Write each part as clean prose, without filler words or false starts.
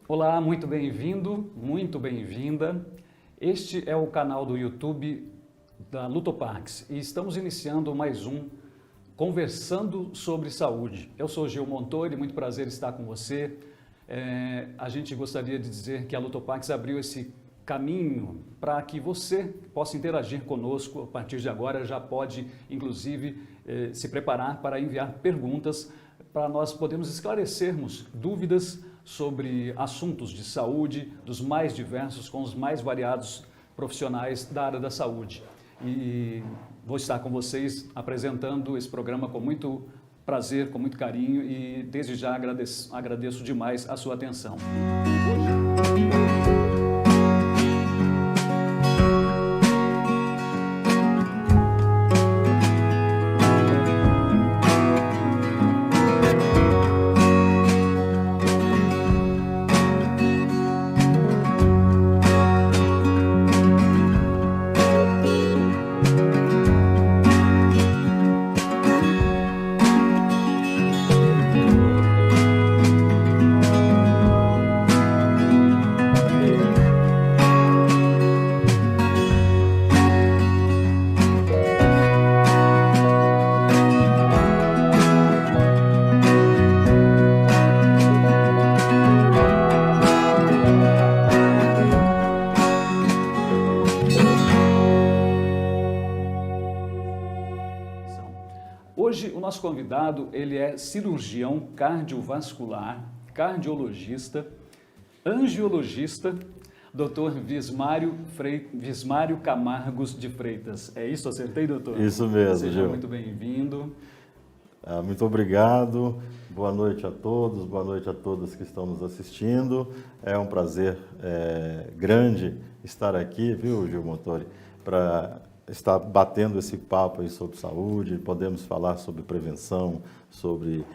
Olá, muito bem-vindo, muito bem-vinda. Este é o canal do YouTube da Lutopax e estamos iniciando mais um Conversando sobre Saúde. Eu sou Gil Montori, muito prazer estar com você. A gente gostaria de dizer que a Lutopax abriu esse caminho para que você possa interagir conosco. A partir de agora já pode, inclusive, se preparar para enviar perguntas para nós podermos esclarecermos dúvidas sobre assuntos de saúde, dos mais diversos, com os mais variados profissionais da área da saúde. E vou estar com vocês apresentando esse programa com muito prazer, com muito carinho e desde já agradeço demais a sua atenção. Hoje o nosso convidado, ele é cirurgião cardiovascular, cardiologista, angiologista, Dr. Vismário Camargos de Freitas. É isso? Acertei, doutor? Isso mesmo, Seja Gil. muito bem-vindo. Muito obrigado. Boa noite a todos, boa noite a todas que estão nos assistindo. É um prazer grande estar aqui, viu, Gil Montori, para estar batendo esse papo aí sobre saúde. Podemos falar sobre prevenção, sobre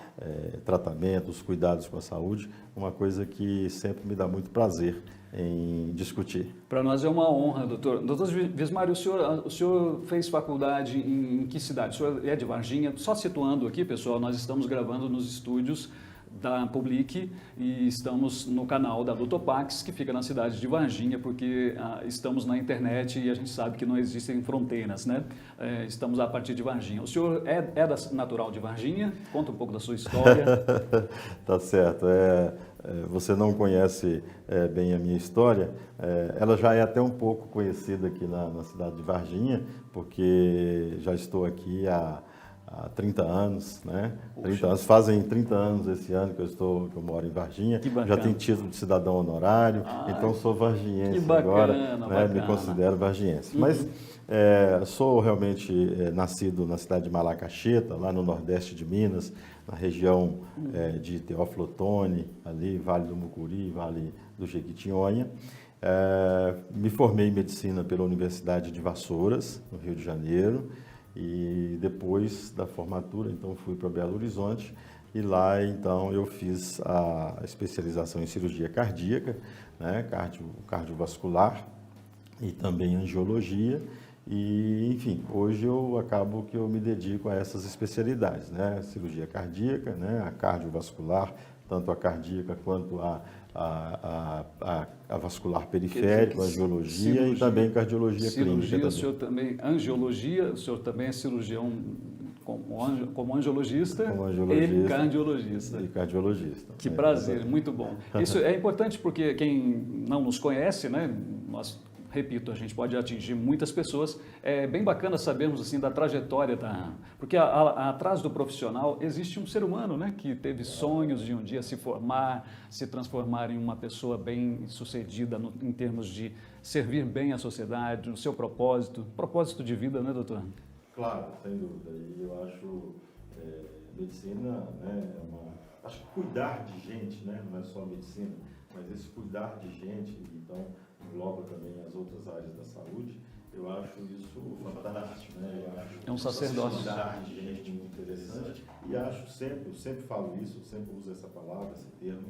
tratamento, os cuidados com a saúde, uma coisa que sempre me dá muito prazer em discutir. Para nós é uma honra, doutor. Doutor Vismário, o senhor fez faculdade em que cidade? O senhor é de Varginha? Só situando aqui, pessoal, nós estamos gravando nos estúdios da Public e estamos no canal da Lutopax, que fica na cidade de Varginha, porque estamos na internet e a gente sabe que não existem fronteiras, né? Estamos a partir de Varginha. O senhor é natural de Varginha? Conta um pouco da sua história. Tá certo. Você não conhece bem a minha história, ela já é até um pouco conhecida aqui na cidade de Varginha, porque já estou aqui há 30 anos, né? 30 anos, fazem 30 anos esse ano que eu moro em Varginha. Que bacana. Já tenho título de cidadão honorário, então sou varginhense que bacana, agora, né? bacana. Me considero varginhense. Mas sou realmente nascido na cidade de Malacaxeta, lá no nordeste de Minas, na região de Teófilo Otoni, ali, Vale do Mucuri, Vale do Jequitinhonha. Me formei em medicina pela Universidade de Vassouras, no Rio de Janeiro. E depois da formatura, então, fui para Belo Horizonte e lá, então, eu fiz a especialização em cirurgia cardíaca, né, cardiovascular e também angiologia. E, enfim, hoje eu acabo que eu me dedico a essas especialidades, né, cirurgia cardíaca, né, a cardiovascular, tanto a cardíaca quanto a vascular periférica, a angiologia cirurgia, e também cardiologia clínica. O senhor também, angiologia, o senhor também é cirurgião como angiologista e cardiologista. E cardiologista. Que prazer, muito bom. Isso é importante porque quem não nos conhece, né, repito, a gente pode atingir muitas pessoas. É bem bacana sabermos assim da trajetória porque atrás do profissional existe um ser humano, né, que teve sonhos de um dia se formar, se transformar em uma pessoa bem sucedida em termos de servir bem à sociedade, no seu propósito de vida, né, doutor? Claro, sem dúvida. E eu acho medicina, né, acho que cuidar de gente, né, não é só medicina, mas esse cuidar de gente, então engloba também as outras áreas da saúde. Eu acho isso fantástico, né? Eu acho é um sacerdócio. Cuidar de gente muito interessante. E acho eu sempre falo isso, sempre uso essa palavra, esse termo,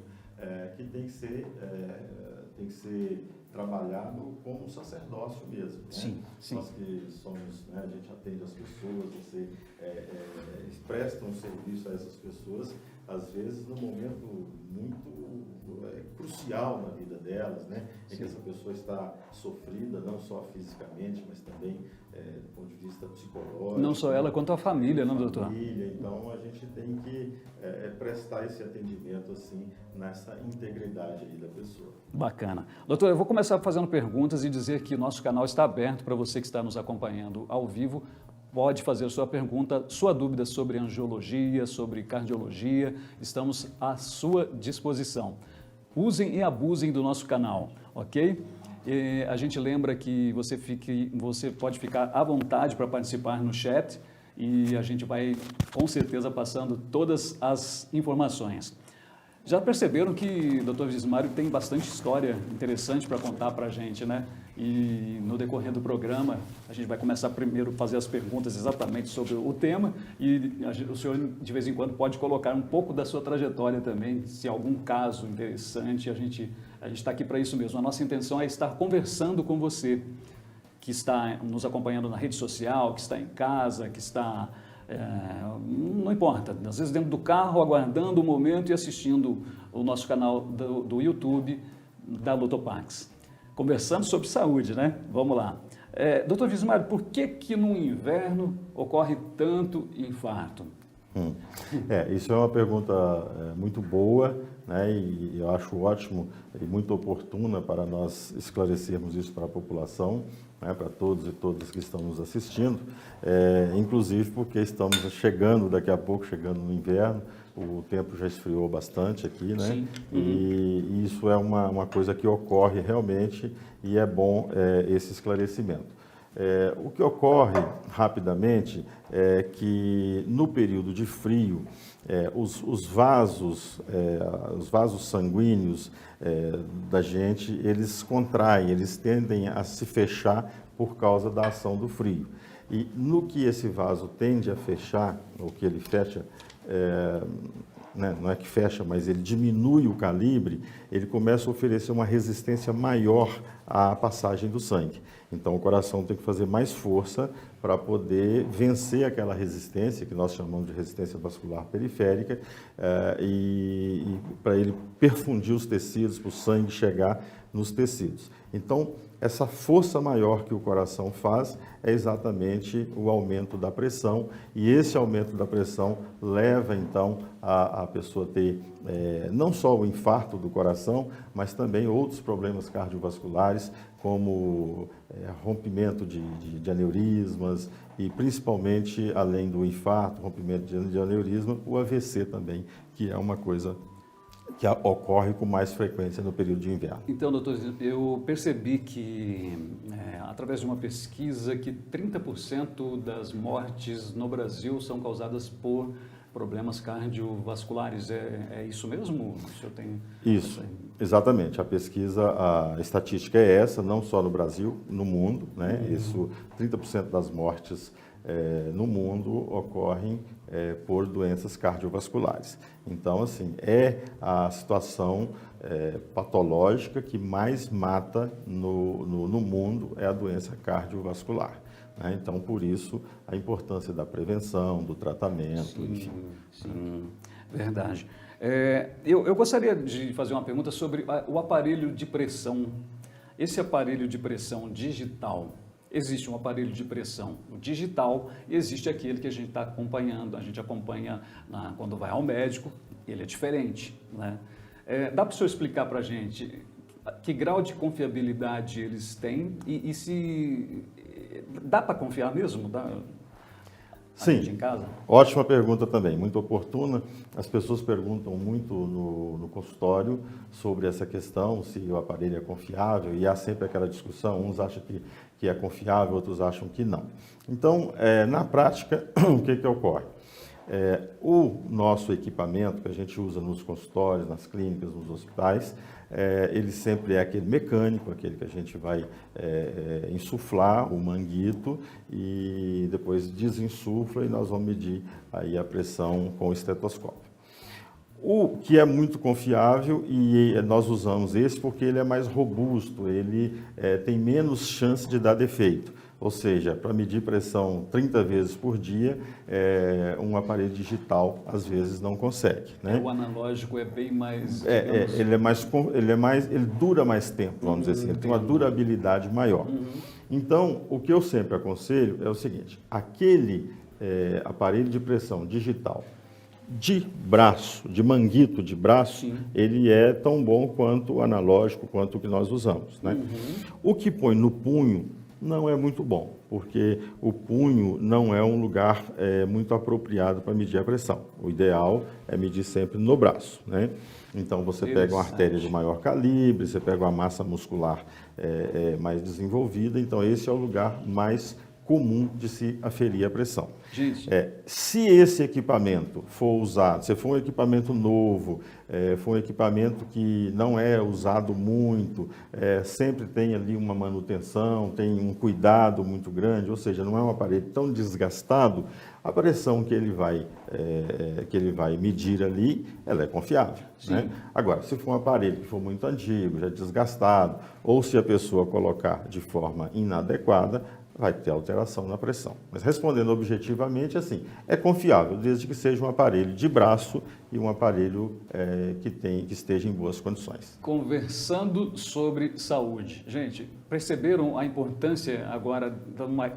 que tem que ser trabalhado como um sacerdócio mesmo. Né? Sim, sim. Nós que somos, né, a gente atende as pessoas, você presta um serviço a essas pessoas, às vezes num momento muito crucial crucial na vida delas, né? Em que essa pessoa está sofrida, não só fisicamente, mas também do ponto de vista psicológico. Não só ela, quanto a família, não, doutor? Família, então a gente tem que prestar esse atendimento assim, nessa integridade aí da pessoa. Bacana. Doutor, eu vou começar fazendo perguntas e dizer que o nosso canal está aberto para você que está nos acompanhando ao vivo. Pode fazer sua pergunta, sua dúvida sobre angiologia, sobre cardiologia, estamos à sua disposição. Usem e abusem do nosso canal, ok? E a gente lembra que você pode ficar à vontade para participar no chat e a gente vai com certeza passando todas as informações. Já perceberam que o Dr. Gismário tem bastante história interessante para contar para a gente, né? E no decorrer do programa, a gente vai começar primeiro a fazer as perguntas exatamente sobre o tema e o senhor, de vez em quando, pode colocar um pouco da sua trajetória também, se algum caso interessante, a gente está aqui para isso mesmo. A nossa intenção é estar conversando com você, que está nos acompanhando na rede social, que está em casa, que está... não importa, às vezes dentro do carro, aguardando o momento e assistindo o nosso canal do YouTube da Lutopax. Conversando sobre saúde, né? Vamos lá. Doutor Gismário, por que no inverno ocorre tanto infarto? Isso é uma pergunta muito boa, né? E eu acho ótimo e muito oportuna para nós esclarecermos isso para a população, né? Para todos e todas que estão nos assistindo, inclusive porque estamos chegando daqui a pouco, chegando no inverno, o tempo já esfriou bastante aqui, né? Sim. E isso é uma coisa que ocorre realmente e é bom esse esclarecimento. O que ocorre rapidamente é que no período de frio, os vasos sanguíneos da gente, eles contraem, eles tendem a se fechar por causa da ação do frio. E no que esse vaso tende a fechar, ou que ele fecha, não é que fecha, mas ele diminui o calibre, ele começa a oferecer uma resistência maior à passagem do sangue. Então o coração tem que fazer mais força para poder vencer aquela resistência, que nós chamamos de resistência vascular periférica, e para ele perfundir os tecidos, para o sangue chegar nos tecidos. Então, essa força maior que o coração faz é exatamente o aumento da pressão, e esse aumento da pressão leva, então, a pessoa ter não só o infarto do coração, mas também outros problemas cardiovasculares, como rompimento de aneurismas e, principalmente, além do infarto, rompimento de aneurisma, o AVC também, que é uma coisa que ocorre com mais frequência no período de inverno. Então, doutor, eu percebi que, através de uma pesquisa, que 30% das mortes no Brasil são causadas por problemas cardiovasculares. É isso mesmo? O senhor tem... Isso, exatamente. A estatística é essa, não só no Brasil, no mundo, né? Isso, 30% das mortes no mundo ocorrem por doenças cardiovasculares. Então, assim, é a situação patológica que mais mata no mundo é a doença cardiovascular. Né? Então, por isso, a importância da prevenção, do tratamento, enfim. Sim, verdade. Eu gostaria de fazer uma pergunta sobre o aparelho de pressão. Esse aparelho de pressão digital, existe um aparelho de pressão digital e existe aquele que a gente está acompanhando. A gente acompanha quando vai ao médico, ele é diferente. Né? Dá para o senhor explicar para a gente que grau de confiabilidade eles têm e se dá para confiar mesmo? Sim, em casa? Ótima pergunta também, muito oportuna. As pessoas perguntam muito no consultório sobre essa questão, se o aparelho é confiável, e há sempre aquela discussão, uns acham que é confiável, outros acham que não. Então, na prática, o que ocorre? O nosso equipamento que a gente usa nos consultórios, nas clínicas, nos hospitais, ele sempre é aquele mecânico, aquele que a gente vai insuflar o manguito e depois desinsufla e nós vamos medir aí a pressão com o estetoscópio. O que é muito confiável e nós usamos esse porque ele é mais robusto, ele tem menos chance de dar defeito. Ou seja, para medir pressão 30 vezes por dia, um aparelho digital às vezes não consegue, né? O analógico é bem mais, ele dura mais tempo, vamos dizer assim, ele tem uma durabilidade maior. Então, o que eu sempre aconselho é o seguinte, aquele aparelho de pressão digital de braço, de manguito de braço, sim, ele é tão bom quanto o analógico, quanto o que nós usamos, né? O que põe no punho não é muito bom, porque o punho não é um lugar muito apropriado para medir a pressão. O ideal é medir sempre no braço, né? Então, você pega uma artéria de maior calibre, você pega uma massa muscular mais desenvolvida, então esse é o lugar mais comum de se aferir a pressão. Gente. Se esse equipamento for usado, se for um equipamento novo, for um equipamento que não é usado muito, sempre tem ali uma manutenção, tem um cuidado muito grande, ou seja, não é um aparelho tão desgastado, a pressão que ele vai medir ali, ela é confiável, né? Agora, se for um aparelho que for muito antigo, já desgastado, ou se a pessoa colocar de forma inadequada, vai ter alteração na pressão. Mas respondendo objetivamente, assim, é confiável, desde que seja um aparelho de braço e um aparelho que esteja em boas condições. Conversando sobre saúde. Gente, perceberam a importância agora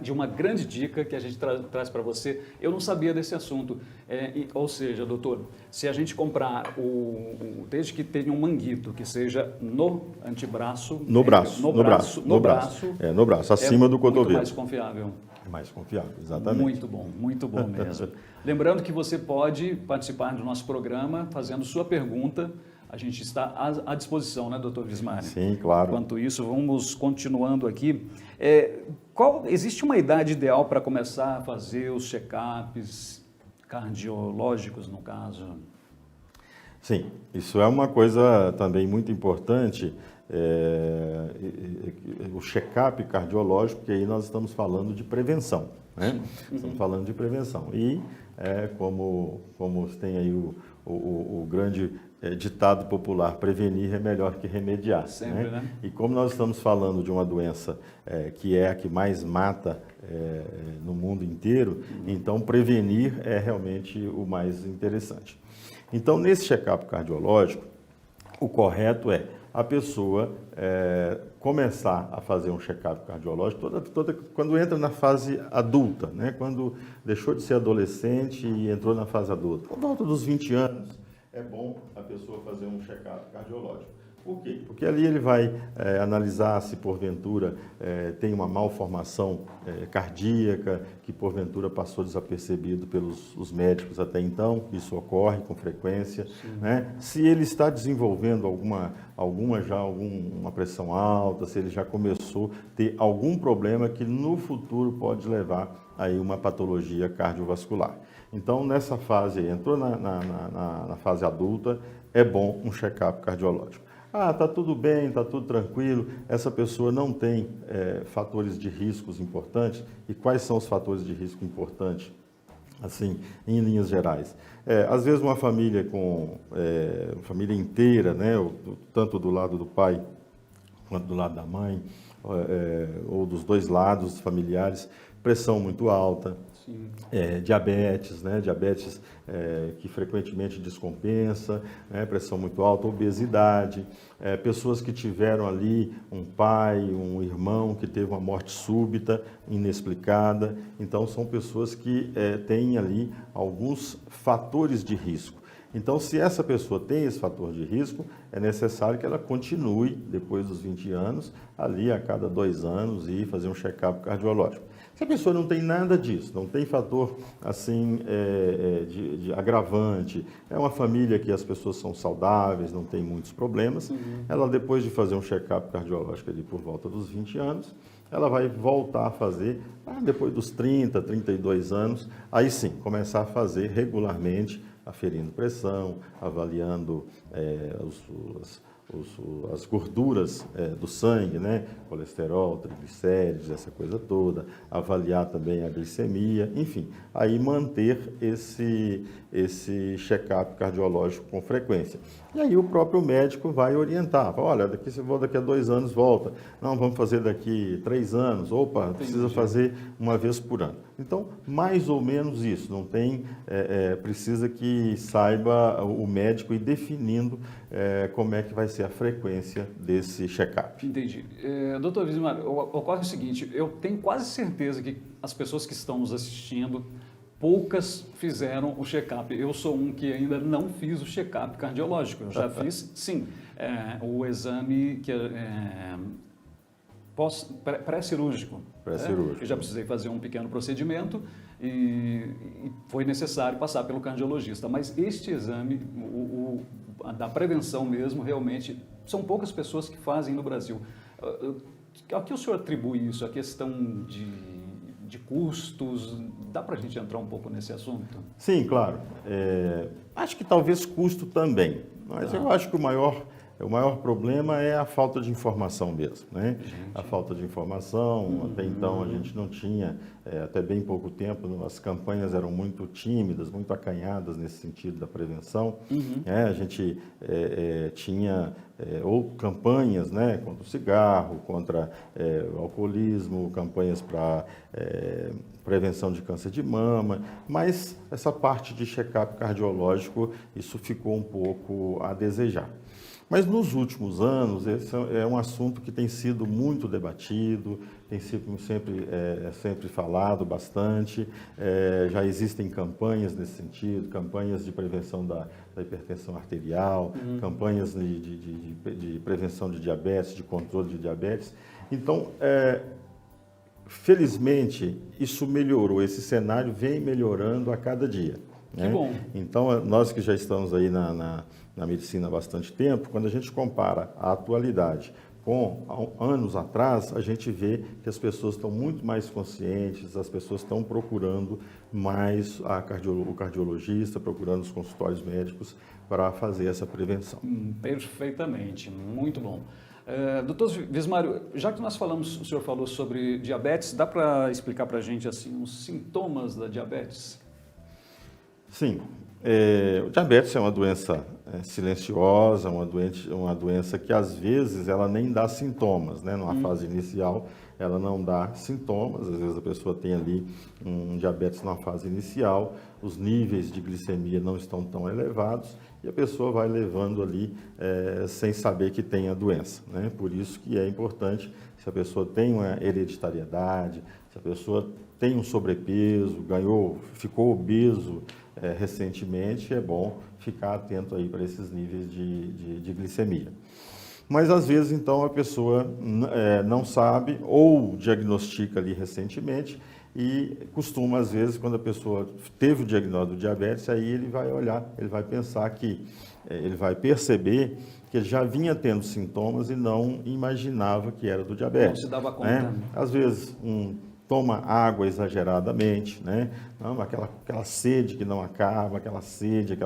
de uma grande dica que a gente traz para você? Eu não sabia desse assunto. Ou seja, doutor, se a gente comprar desde que tenha um manguito, que seja no antebraço... No braço, acima do cotovelo. Muito mais confiável. Mais confiável, exatamente. Muito bom mesmo. Lembrando que você pode participar do nosso programa fazendo sua pergunta. A gente está à disposição, né, doutor Vismar? Sim, claro. Enquanto isso, vamos continuando aqui. Existe uma idade ideal para começar a fazer os check-ups cardiológicos, no caso? Sim, isso é uma coisa também muito importante, o check-up cardiológico, que aí nós estamos falando de prevenção, né? Estamos falando de prevenção. E, como tem aí o grande ditado popular, prevenir é melhor que remediar. Sempre, né? E como nós estamos falando de uma doença que é a que mais mata no mundo inteiro, então prevenir é realmente o mais interessante. Então, nesse check-up cardiológico, o correto é a pessoa começar a fazer um check-up cardiológico quando entra na fase adulta, né? Quando deixou de ser adolescente e entrou na fase adulta. Por volta dos 20 anos, é bom a pessoa fazer um check-up cardiológico. Por quê? Porque ali ele vai analisar se porventura tem uma malformação cardíaca, que porventura passou desapercebido pelos médicos até então, isso ocorre com frequência, né? Se ele está desenvolvendo alguma pressão alta, se ele já começou a ter algum problema que no futuro pode levar aí uma patologia cardiovascular. Então, nessa fase, entrou na fase adulta, é bom um check-up cardiológico. Está tudo bem, está tudo tranquilo, essa pessoa não tem fatores de riscos importantes. E quais são os fatores de risco importantes, assim, em linhas gerais? Às vezes uma família família inteira, né, tanto do lado do pai quanto do lado da mãe, ou dos dois lados familiares, pressão muito alta, diabetes, né? Diabetes que frequentemente descompensa, né? Pressão muito alta, obesidade, pessoas que tiveram ali um pai, um irmão que teve uma morte súbita, inexplicada. Então, são pessoas que têm ali alguns fatores de risco. Então, se essa pessoa tem esse fator de risco, é necessário que ela continue, depois dos 20 anos, ali a cada 2 anos, e fazer um check-up cardiológico. Se a pessoa não tem nada disso, não tem fator assim de agravante, é uma família que as pessoas são saudáveis, não tem muitos problemas, ela, depois de fazer um check-up cardiológico ali por volta dos 20 anos, ela vai voltar a fazer, depois dos 30, 32 anos, aí sim, começar a fazer regularmente, aferindo pressão, avaliando as gorduras do sangue, né? Colesterol, triglicérides, essa coisa toda, avaliar também a glicemia, enfim, aí manter esse check-up cardiológico com frequência. E aí o próprio médico vai orientar, olha, daqui a 2 anos volta, não, vamos fazer daqui 3 anos, opa, precisa fazer uma vez por ano. Então, mais ou menos isso, não tem, precisa que saiba o médico ir definindo como é que vai ser a frequência desse check-up. Entendi. Doutor Vismar, ocorre o seguinte, eu tenho quase certeza que as pessoas que estão nos assistindo, poucas fizeram o check-up. Eu sou um que ainda não fiz o check-up cardiológico, eu já fiz, sim, o exame que pré-cirúrgico. Eu já precisei fazer um pequeno procedimento e foi necessário passar pelo cardiologista. Mas este exame, da prevenção mesmo, realmente, são poucas pessoas que fazem no Brasil. A que o senhor atribui isso? A questão de custos? Dá para a gente entrar um pouco nesse assunto? Sim, claro. Acho que talvez custo também, mas eu acho que o maior problema é a falta de informação mesmo, né? A falta de informação, até então a gente não tinha, até bem pouco tempo, as campanhas eram muito tímidas, muito acanhadas nesse sentido da prevenção. A gente tinha ou campanhas, né, contra o cigarro, contra o alcoolismo, campanhas para prevenção de câncer de mama, mas essa parte de check-up cardiológico, isso ficou um pouco a desejar. Mas nos últimos anos, esse é um assunto que tem sido muito debatido, tem sido sempre falado bastante, já existem campanhas nesse sentido, campanhas de prevenção da hipertensão arterial, campanhas de prevenção de diabetes, de controle de diabetes. Então, felizmente, isso melhorou, esse cenário vem melhorando a cada dia. Que bom. Então, nós que já estamos aí na medicina há bastante tempo, quando a gente compara a atualidade com anos atrás, a gente vê que as pessoas estão muito mais conscientes, as pessoas estão procurando mais o cardiologista, procurando os consultórios médicos para fazer essa prevenção. Perfeitamente, muito bom. Doutor Vismário, já que o senhor falou sobre diabetes, dá para explicar para a gente assim, os sintomas da diabetes? Sim, o diabetes é uma doença silenciosa, uma doença que às vezes ela nem dá sintomas, né? Numa fase inicial ela não dá sintomas, às vezes a pessoa tem ali um diabetes numa fase inicial, os níveis de glicemia não estão tão elevados e a pessoa vai levando ali sem saber que tem a doença, né? Por isso que é importante, se a pessoa tem uma hereditariedade, se a pessoa tem um sobrepeso, ficou obeso recentemente, é bom ficar atento aí para esses níveis de glicemia. Mas às vezes então a pessoa não sabe ou diagnostica ali recentemente e costuma às vezes quando a pessoa teve o diagnóstico do diabetes, aí ele vai olhar, ele vai pensar que, ele vai perceber que ele já vinha tendo sintomas e não imaginava que era do diabetes. Não se dava conta. Né? Às vezes toma água exageradamente, né? Não, aquela sede que não acaba, aquela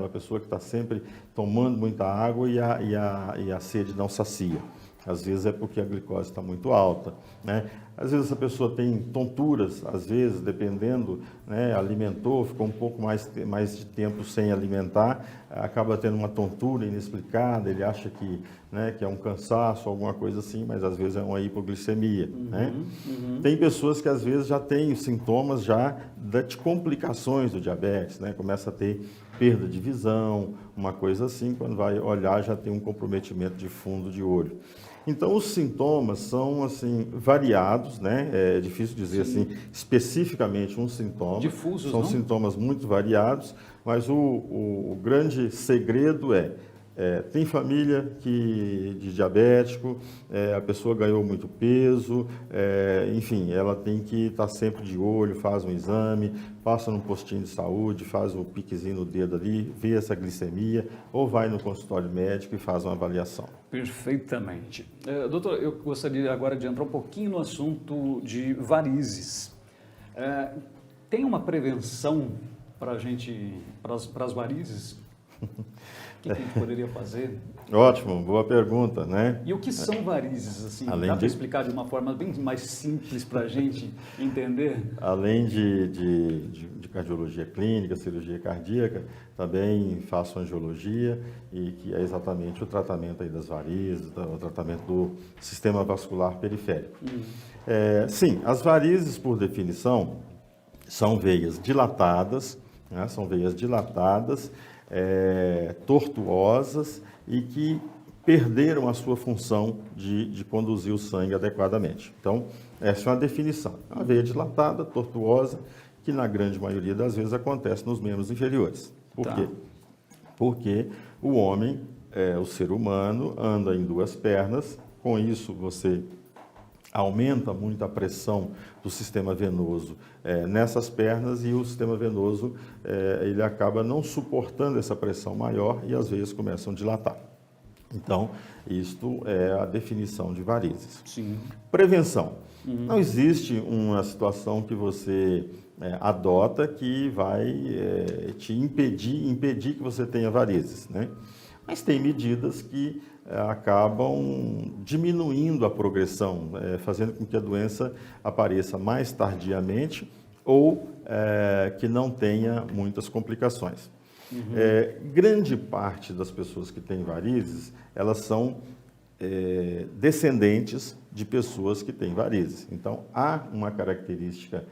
pessoa que está sempre tomando muita água e a sede não sacia. Às vezes é porque a glicose está muito alta, né? Às vezes essa pessoa tem tonturas, às vezes, dependendo, né, alimentou, ficou um pouco mais de tempo sem alimentar, acaba tendo uma tontura inexplicada, ele acha que, né, que é um cansaço, alguma coisa assim, mas às vezes é uma hipoglicemia, né? Tem pessoas que às vezes já têm sintomas de complicações do diabetes, né? Começa a ter perda de visão, uma coisa assim, quando vai olhar já tem um comprometimento de fundo de olho. Então, os sintomas são, assim, variados, né? É difícil dizer, assim, especificamente um sintoma. Difusos, são não? sintomas muito variados, mas o grande segredo tem família de diabético, a pessoa ganhou muito peso, enfim, ela tem que estar sempre de olho, faz um exame, passa num postinho de saúde, faz o piquezinho no dedo ali, vê essa glicemia, ou vai no consultório médico e faz uma avaliação. Perfeitamente. Doutor, eu gostaria agora de entrar um pouquinho no assunto de varizes. Tem uma prevenção para as varizes? que a gente poderia fazer? Ótimo, boa pergunta, né? E o que são varizes, assim? Além Dá para de- explicar de uma forma bem mais simples para a gente entender? Além de cardiologia clínica, cirurgia cardíaca, também faço angiologia e que é exatamente o tratamento aí das varizes, o tratamento do sistema vascular periférico. Sim, as varizes, por definição, são veias dilatadas, né? São veias dilatadas, tortuosas e que perderam a sua função de conduzir o sangue adequadamente. Então, essa é uma definição. É uma veia dilatada, tortuosa, que na grande maioria das vezes acontece nos membros inferiores. Por quê? Porque o homem, o ser humano, anda em duas pernas, com isso você aumenta muito a pressão do sistema venoso nessas pernas e o sistema venoso ele acaba não suportando essa pressão maior e as veias começam a dilatar. Então, isto é a definição de varizes. Sim. Prevenção. Não existe uma situação que você adota que vai te impedir que você tenha varizes, né? Mas tem medidas que acabam diminuindo a progressão, fazendo com que a doença apareça mais tardiamente ou que não tenha muitas complicações. Grande parte das pessoas que têm varizes, elas são descendentes de pessoas que têm varizes. Então, há uma característica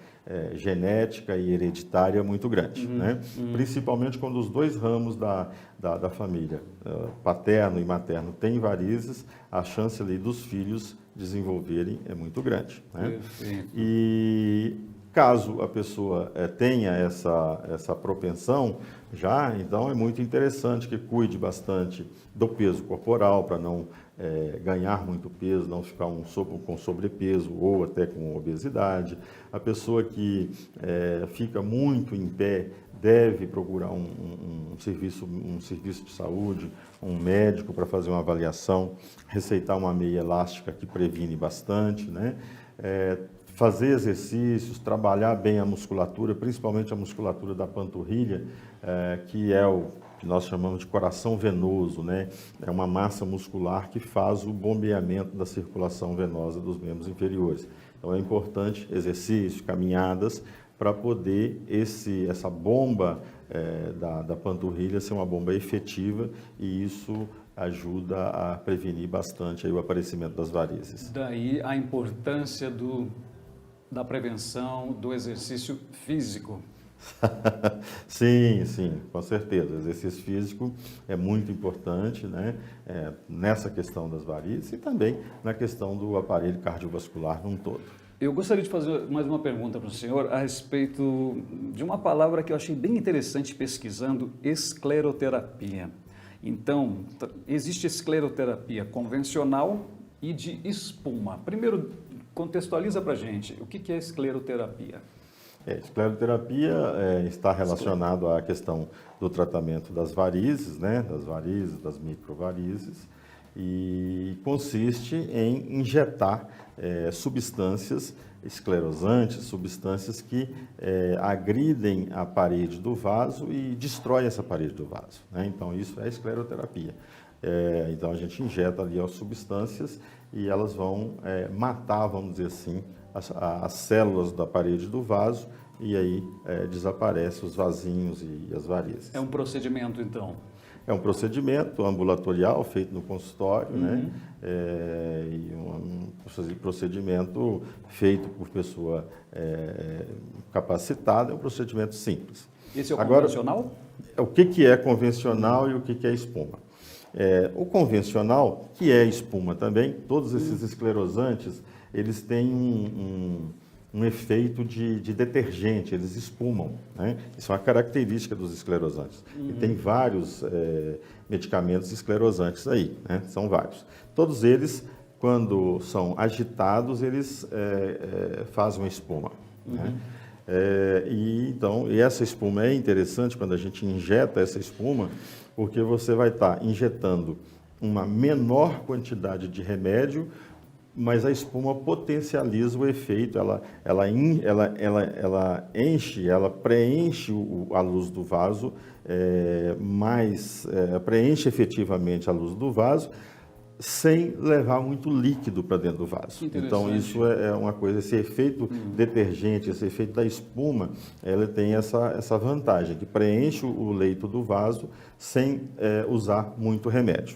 genética e hereditária muito grande, né? Principalmente quando os dois ramos da família, paterno e materno, têm varizes, a chance ali dos filhos desenvolverem é muito grande, né? Perfeito. E caso a pessoa tenha essa propensão já, então é muito interessante que cuide bastante do peso corporal para não ganhar muito peso, não ficar com sobrepeso ou até com obesidade. A pessoa que fica muito em pé deve procurar um serviço de saúde, um médico para fazer uma avaliação, receitar uma meia elástica que previne bastante, né? Fazer exercícios, trabalhar bem a musculatura, principalmente a musculatura da panturrilha, que é o que nós chamamos de coração venoso, né? É uma massa muscular que faz o bombeamento da circulação venosa dos membros inferiores. Então é importante exercícios, caminhadas, para poder essa bomba da panturrilha ser uma bomba efetiva e isso ajuda a prevenir bastante aí o aparecimento das varizes. Daí a importância da prevenção do exercício físico. Sim, sim, com certeza. O exercício físico é muito importante, né? Nessa questão das varizes e também na questão do aparelho cardiovascular num todo. Eu gostaria de fazer mais uma pergunta para o senhor a respeito de uma palavra que eu achei bem interessante pesquisando, escleroterapia. Então, existe escleroterapia convencional e de espuma. Primeiro, contextualiza para a gente o que é escleroterapia. Escleroterapia está relacionado à questão do tratamento das varizes, né? Das varizes, das microvarizes, e consiste em injetar substâncias esclerosantes, substâncias que agridem a parede do vaso e destroem essa parede do vaso, né? Então, isso é escleroterapia. Então, a gente injeta ali as substâncias e elas vão matar, vamos dizer assim, as células da parede do vaso e aí desaparecem os vasinhos e as varizes. É um procedimento, então? É um procedimento ambulatorial feito no consultório, né? E um procedimento feito por pessoa capacitada, é um procedimento simples. Esse é o convencional? O que é convencional e o que é espuma? O convencional, que é espuma também, todos esses esclerosantes, eles têm um efeito de detergente, eles espumam, né? Isso é uma característica dos esclerosantes. E tem vários medicamentos esclerosantes aí, né? São vários. Todos eles, quando são agitados, eles fazem uma espuma, né? E essa espuma é interessante quando a gente injeta essa espuma, porque você vai estar injetando uma menor quantidade de remédio mas a espuma potencializa o efeito, ela enche, ela preenche a luz do vaso, preenche efetivamente a luz do vaso, sem levar muito líquido para dentro do vaso. Então, isso é uma coisa, esse efeito detergente, esse efeito da espuma, ela tem essa vantagem, que preenche o leito do vaso sem usar muito remédio.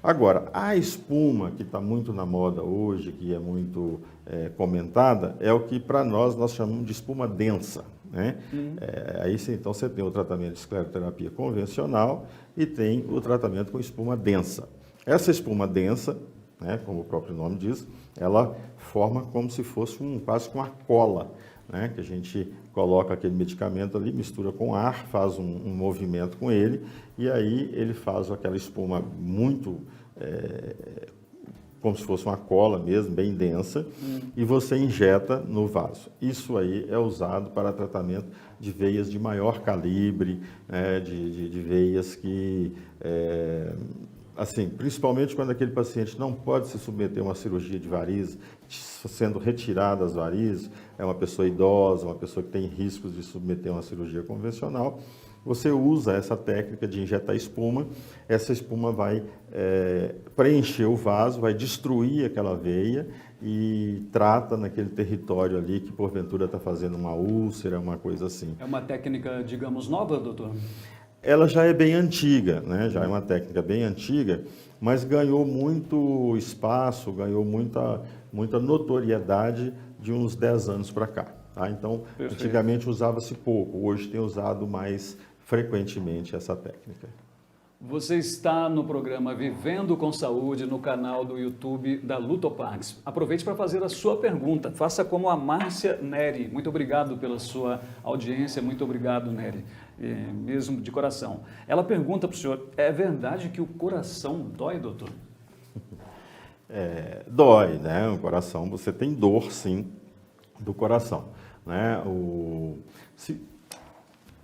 Agora, a espuma, que está muito na moda hoje, que é muito comentada, é o que para nós chamamos de espuma densa. Né? Aí então você tem o tratamento de escleroterapia convencional e tem o tratamento com espuma densa. Essa espuma densa, né, como o próprio nome diz, ela forma como se fosse quase uma cola, né, que a gente coloca aquele medicamento ali, mistura com ar, faz um movimento com ele, e aí ele faz aquela espuma muito, como se fosse uma cola mesmo, bem densa, e você injeta no vaso. Isso aí é usado para tratamento de veias de maior calibre, de veias que... assim, principalmente quando aquele paciente não pode se submeter a uma cirurgia de varizes, sendo retiradas as varizes, é uma pessoa idosa, uma pessoa que tem riscos de submeter a uma cirurgia convencional, você usa essa técnica de injetar espuma, essa espuma vai preencher o vaso, vai destruir aquela veia e trata naquele território ali que porventura está fazendo uma úlcera, uma coisa assim. É uma técnica, digamos, nova, doutor? Ela já é bem antiga, né? Já é uma técnica bem antiga, mas ganhou muito espaço, ganhou muita notoriedade de uns 10 anos para cá. Tá? Então, perfeito. Antigamente usava-se pouco, hoje tem usado mais frequentemente essa técnica. Você está no programa Vivendo com Saúde, no canal do YouTube da Lutopax. Aproveite para fazer a sua pergunta. Faça como a Márcia Neri. Muito obrigado pela sua audiência. Muito obrigado, Neri. Mesmo de coração. Ela pergunta para o senhor, é verdade que o coração dói, doutor? Dói, né? O coração, você tem dor, sim, do coração. Né?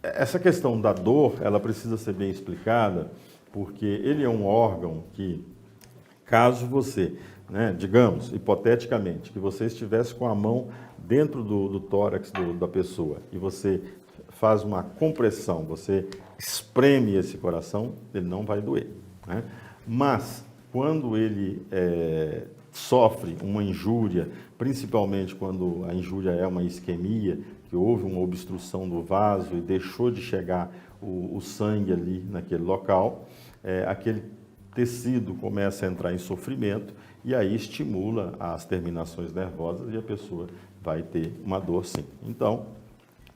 Essa questão da dor, ela precisa ser bem explicada, porque ele é um órgão que, caso você, né, digamos, hipoteticamente, que você estivesse com a mão dentro do tórax da pessoa e você faz uma compressão, você espreme esse coração, ele não vai doer. Né? Mas, quando ele sofre uma injúria, principalmente quando a injúria é uma isquemia, que houve uma obstrução do vaso e deixou de chegar o sangue ali naquele local, aquele tecido começa a entrar em sofrimento e aí estimula as terminações nervosas e a pessoa vai ter uma dor sim. Então,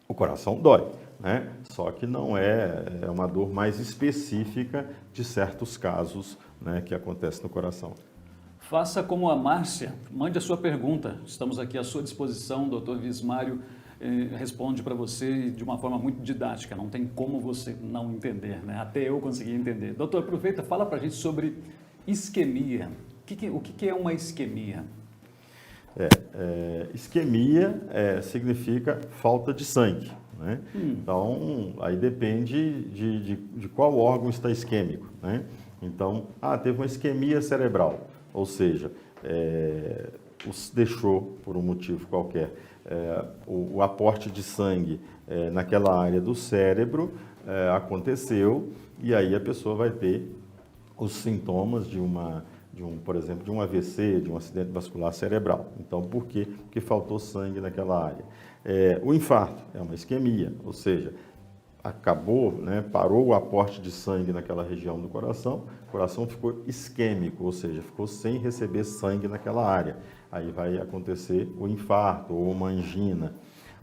o coração dói, né? Só que não é uma dor mais específica de certos casos, né, que acontecem no coração. Faça como a Márcia, mande a sua pergunta. Estamos aqui à sua disposição, doutor Vismário responde para você de uma forma muito didática, não tem como você não entender, né? Até eu consegui entender. Doutor, aproveita, fala para a gente sobre isquemia. O que é uma isquemia? Isquemia significa falta de sangue. Né? Então, aí depende de qual órgão está isquêmico. Né? Então, teve uma isquemia cerebral, ou seja, deixou, por um motivo qualquer, o aporte de sangue naquela área do cérebro aconteceu, e aí a pessoa vai ter os sintomas por exemplo, de um AVC, de um acidente vascular cerebral. Então, por quê? Porque faltou sangue naquela área. O infarto é uma isquemia, ou seja, acabou, né, parou o aporte de sangue naquela região do coração, o coração ficou isquêmico, ou seja, ficou sem receber sangue naquela área. Aí vai acontecer o infarto ou uma angina.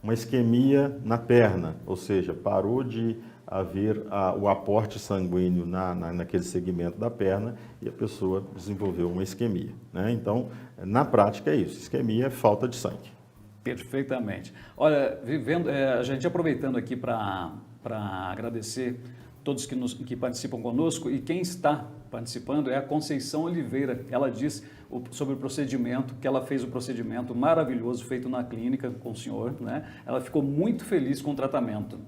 Uma isquemia na perna, ou seja, parou de haver o aporte sanguíneo naquele segmento da perna e a pessoa desenvolveu uma isquemia. Né? Então, na prática é isso, isquemia é falta de sangue. Perfeitamente. Olha, a gente aproveitando aqui para agradecer todos que participam conosco, e quem está participando é a Conceição Oliveira. Ela diz sobre o procedimento, que ela fez o procedimento maravilhoso feito na clínica com o senhor, né? Ela ficou muito feliz com o tratamento.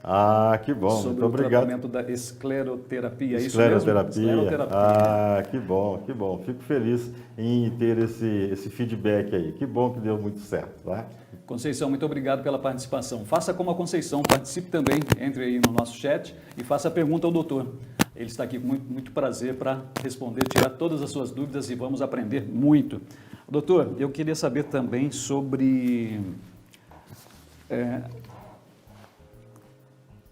Ah, que bom, sobre muito o obrigado. tratamento da escleroterapia, é isso Escleroterapia. mesmo? Escleroterapia. Ah, que bom, que bom. Fico feliz em ter esse feedback aí. Que bom que deu muito certo, tá? Conceição, muito obrigado pela participação. Faça como a Conceição, participe também, entre aí no nosso chat e faça a pergunta ao doutor. Ele está aqui com muito prazer para responder, tirar todas as suas dúvidas e vamos aprender muito. Doutor, eu queria saber também sobre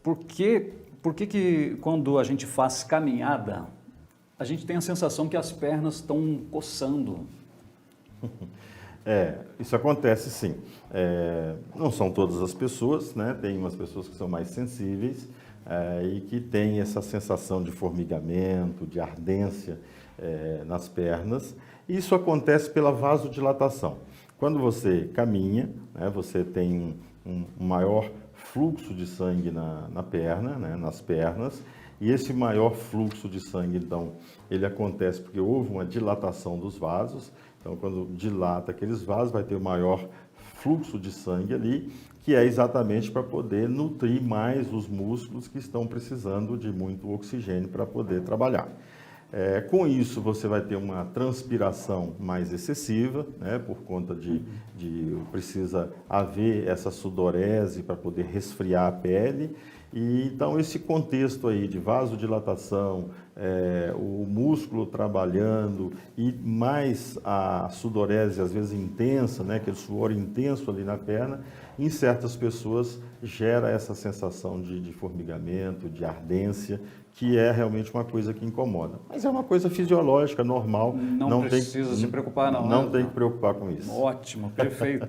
por que quando a gente faz caminhada, a gente tem a sensação que as pernas estão coçando? Isso acontece sim. Não são todas as pessoas, né? Tem umas pessoas que são mais sensíveis e que têm essa sensação de formigamento, de ardência nas pernas. Isso acontece pela vasodilatação. Quando você caminha, né, você tem um maior fluxo de sangue na perna, né, nas pernas, e esse maior fluxo de sangue, então, ele acontece porque houve uma dilatação dos vasos. Então, quando dilata aqueles vasos, vai ter o maior fluxo de sangue ali, que é exatamente para poder nutrir mais os músculos que estão precisando de muito oxigênio para poder trabalhar. Com isso, você vai ter uma transpiração mais excessiva, né, por conta de precisa haver essa sudorese para poder resfriar a pele. E, então, esse contexto aí de vasodilatação, o músculo trabalhando e mais a sudorese, às vezes intensa, né, aquele suor intenso ali na perna, em certas pessoas gera essa sensação de formigamento, de ardência, que é realmente uma coisa que incomoda. Mas é uma coisa fisiológica, normal. Não precisa se preocupar, não. Não tem que preocupar com isso. Ótimo, perfeito.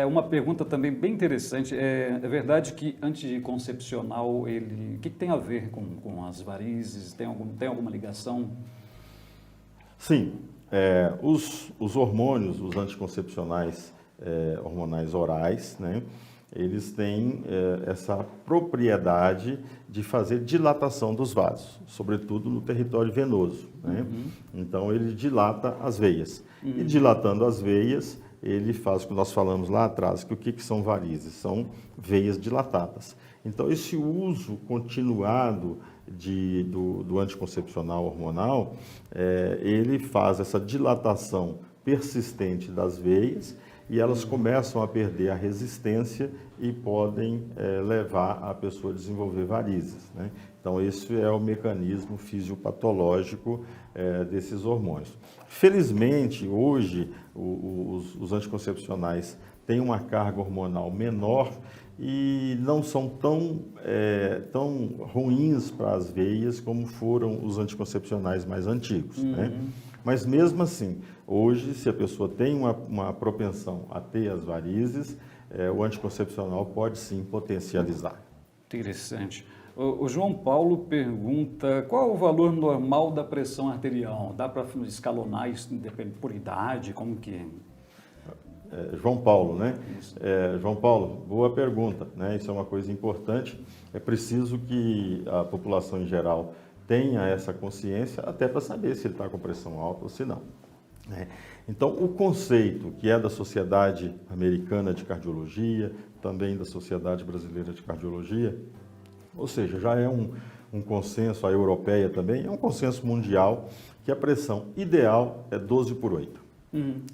Uma pergunta também bem interessante. É verdade que anticoncepcional, o que tem a ver com as varizes? Tem alguma ligação? Sim. Os hormônios, os anticoncepcionais hormonais orais, né? Eles têm essa propriedade de fazer dilatação dos vasos, sobretudo no território venoso, né? Então, ele dilata as veias. E dilatando as veias, ele faz o que nós falamos lá atrás, que o que são varizes? São veias dilatadas. Então, esse uso continuado do anticoncepcional hormonal, ele faz essa dilatação persistente das veias, e elas começam a perder a resistência e podem levar a pessoa a desenvolver varizes, né? Então, esse é o mecanismo fisiopatológico desses hormônios. Felizmente, hoje, os anticoncepcionais têm uma carga hormonal menor e não são tão ruins para as veias como foram os anticoncepcionais mais antigos, né? Mas mesmo assim, hoje, se a pessoa tem uma propensão a ter as varizes, o anticoncepcional pode sim potencializar. Interessante. O João Paulo pergunta qual é o valor normal da pressão arterial? Dá para escalonar isso por idade? Como que... João Paulo, né? João Paulo, boa pergunta, né? Isso é uma coisa importante. É preciso que a população em geral tenha essa consciência até para saber se ele está com pressão alta ou se não, né? Então, o conceito que é da Sociedade Americana de Cardiologia, também da Sociedade Brasileira de Cardiologia, ou seja, já é um consenso, a europeia também, é um consenso mundial que a pressão ideal é 12/8.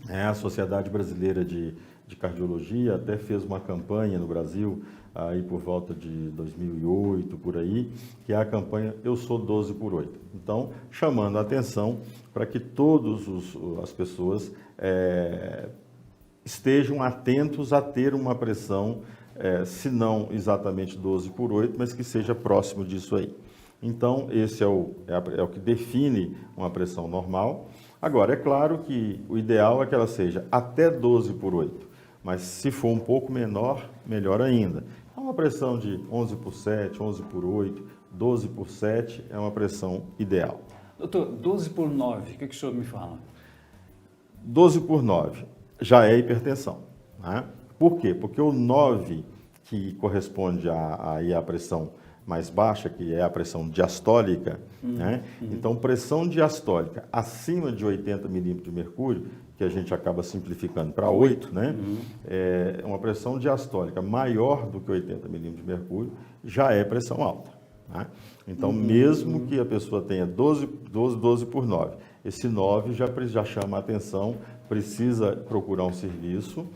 A Sociedade Brasileira de Cardiologia até fez uma campanha no Brasil, aí por volta de 2008, por aí, que é a campanha Eu Sou 12/8. Então, chamando a atenção para que todas as pessoas estejam atentos a ter uma pressão, se não exatamente 12/8, mas que seja próximo disso aí. Então, esse é o que define uma pressão normal. Agora, é claro que o ideal é que ela seja até 12/8, mas se for um pouco menor, melhor ainda. Uma pressão de 11/7, 11/8, 12/7 é uma pressão ideal. Doutor, 12/9, o que o senhor me fala? 12/9 já é hipertensão, né? Por quê? Porque o 9, que corresponde à pressão mais baixa, que é a pressão diastólica, né? Então, pressão diastólica acima de 80 milímetros de mercúrio, que a gente acaba simplificando para 8, né? É uma pressão diastólica maior do que 80 milímetros de mercúrio, já é pressão alta. Né? Então, mesmo que a pessoa tenha 12 por 9, esse 9 já chama a atenção, precisa procurar um serviço,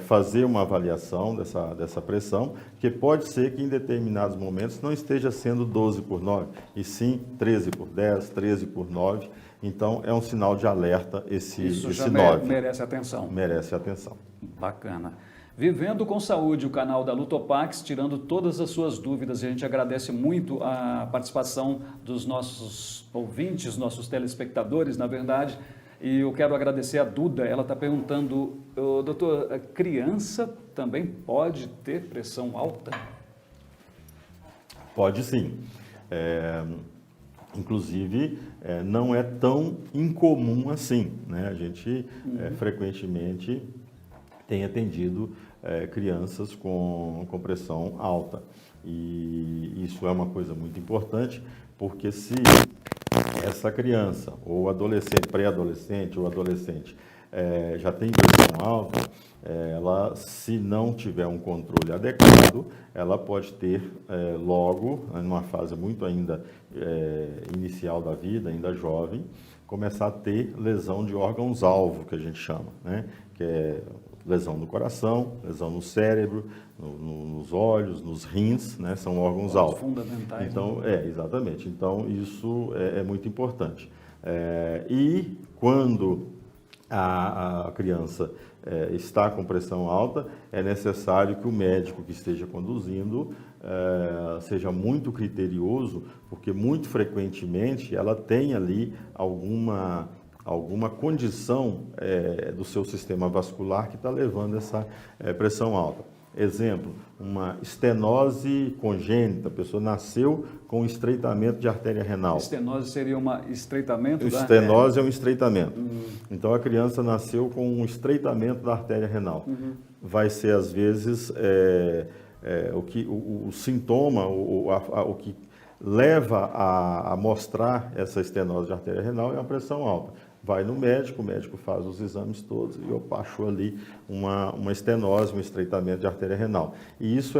fazer uma avaliação dessa pressão, que pode ser que em determinados momentos não esteja sendo 12 por 9, e sim 13 por 10, 13 por 9. Então, é um sinal de alerta esse 9. Merece atenção. Merece atenção. Bacana. Vivendo com Saúde, o canal da Lutopax, tirando todas as suas dúvidas. E a gente agradece muito a participação dos nossos ouvintes, nossos telespectadores, na verdade. E eu quero agradecer a Duda, ela está perguntando, doutor, a criança também pode ter pressão alta? Pode sim. Inclusive, não é tão incomum assim, né? A gente frequentemente tem atendido crianças com pressão alta. E isso é uma coisa muito importante, porque se essa criança, ou adolescente, pré-adolescente ou adolescente, já tem pressão alta, ela, se não tiver um controle adequado, ela pode ter logo, numa fase muito ainda inicial da vida, ainda jovem, começar a ter lesão de órgãos-alvo, que a gente chama, né? Que é lesão no coração, lesão no cérebro, nos olhos, nos rins, né? São órgãos-alvo. Fundamentais. Então, exatamente. Então, isso é muito importante. E quando a criança está com pressão alta, é necessário que o médico que esteja conduzindo seja muito criterioso, porque muito frequentemente ela tem ali alguma condição do seu sistema vascular que está levando essa pressão alta. Exemplo, uma estenose congênita, a pessoa nasceu com estreitamento de artéria renal. Estenose seria um estreitamento da artéria? Estenose é um estreitamento. Então, a criança nasceu com um estreitamento da artéria renal. Vai ser, às vezes, o sintoma, o que leva a mostrar essa estenose de artéria renal é a pressão alta. Vai no médico, o médico faz os exames todos e opa, achou ali uma estenose, um estreitamento de artéria renal. E isso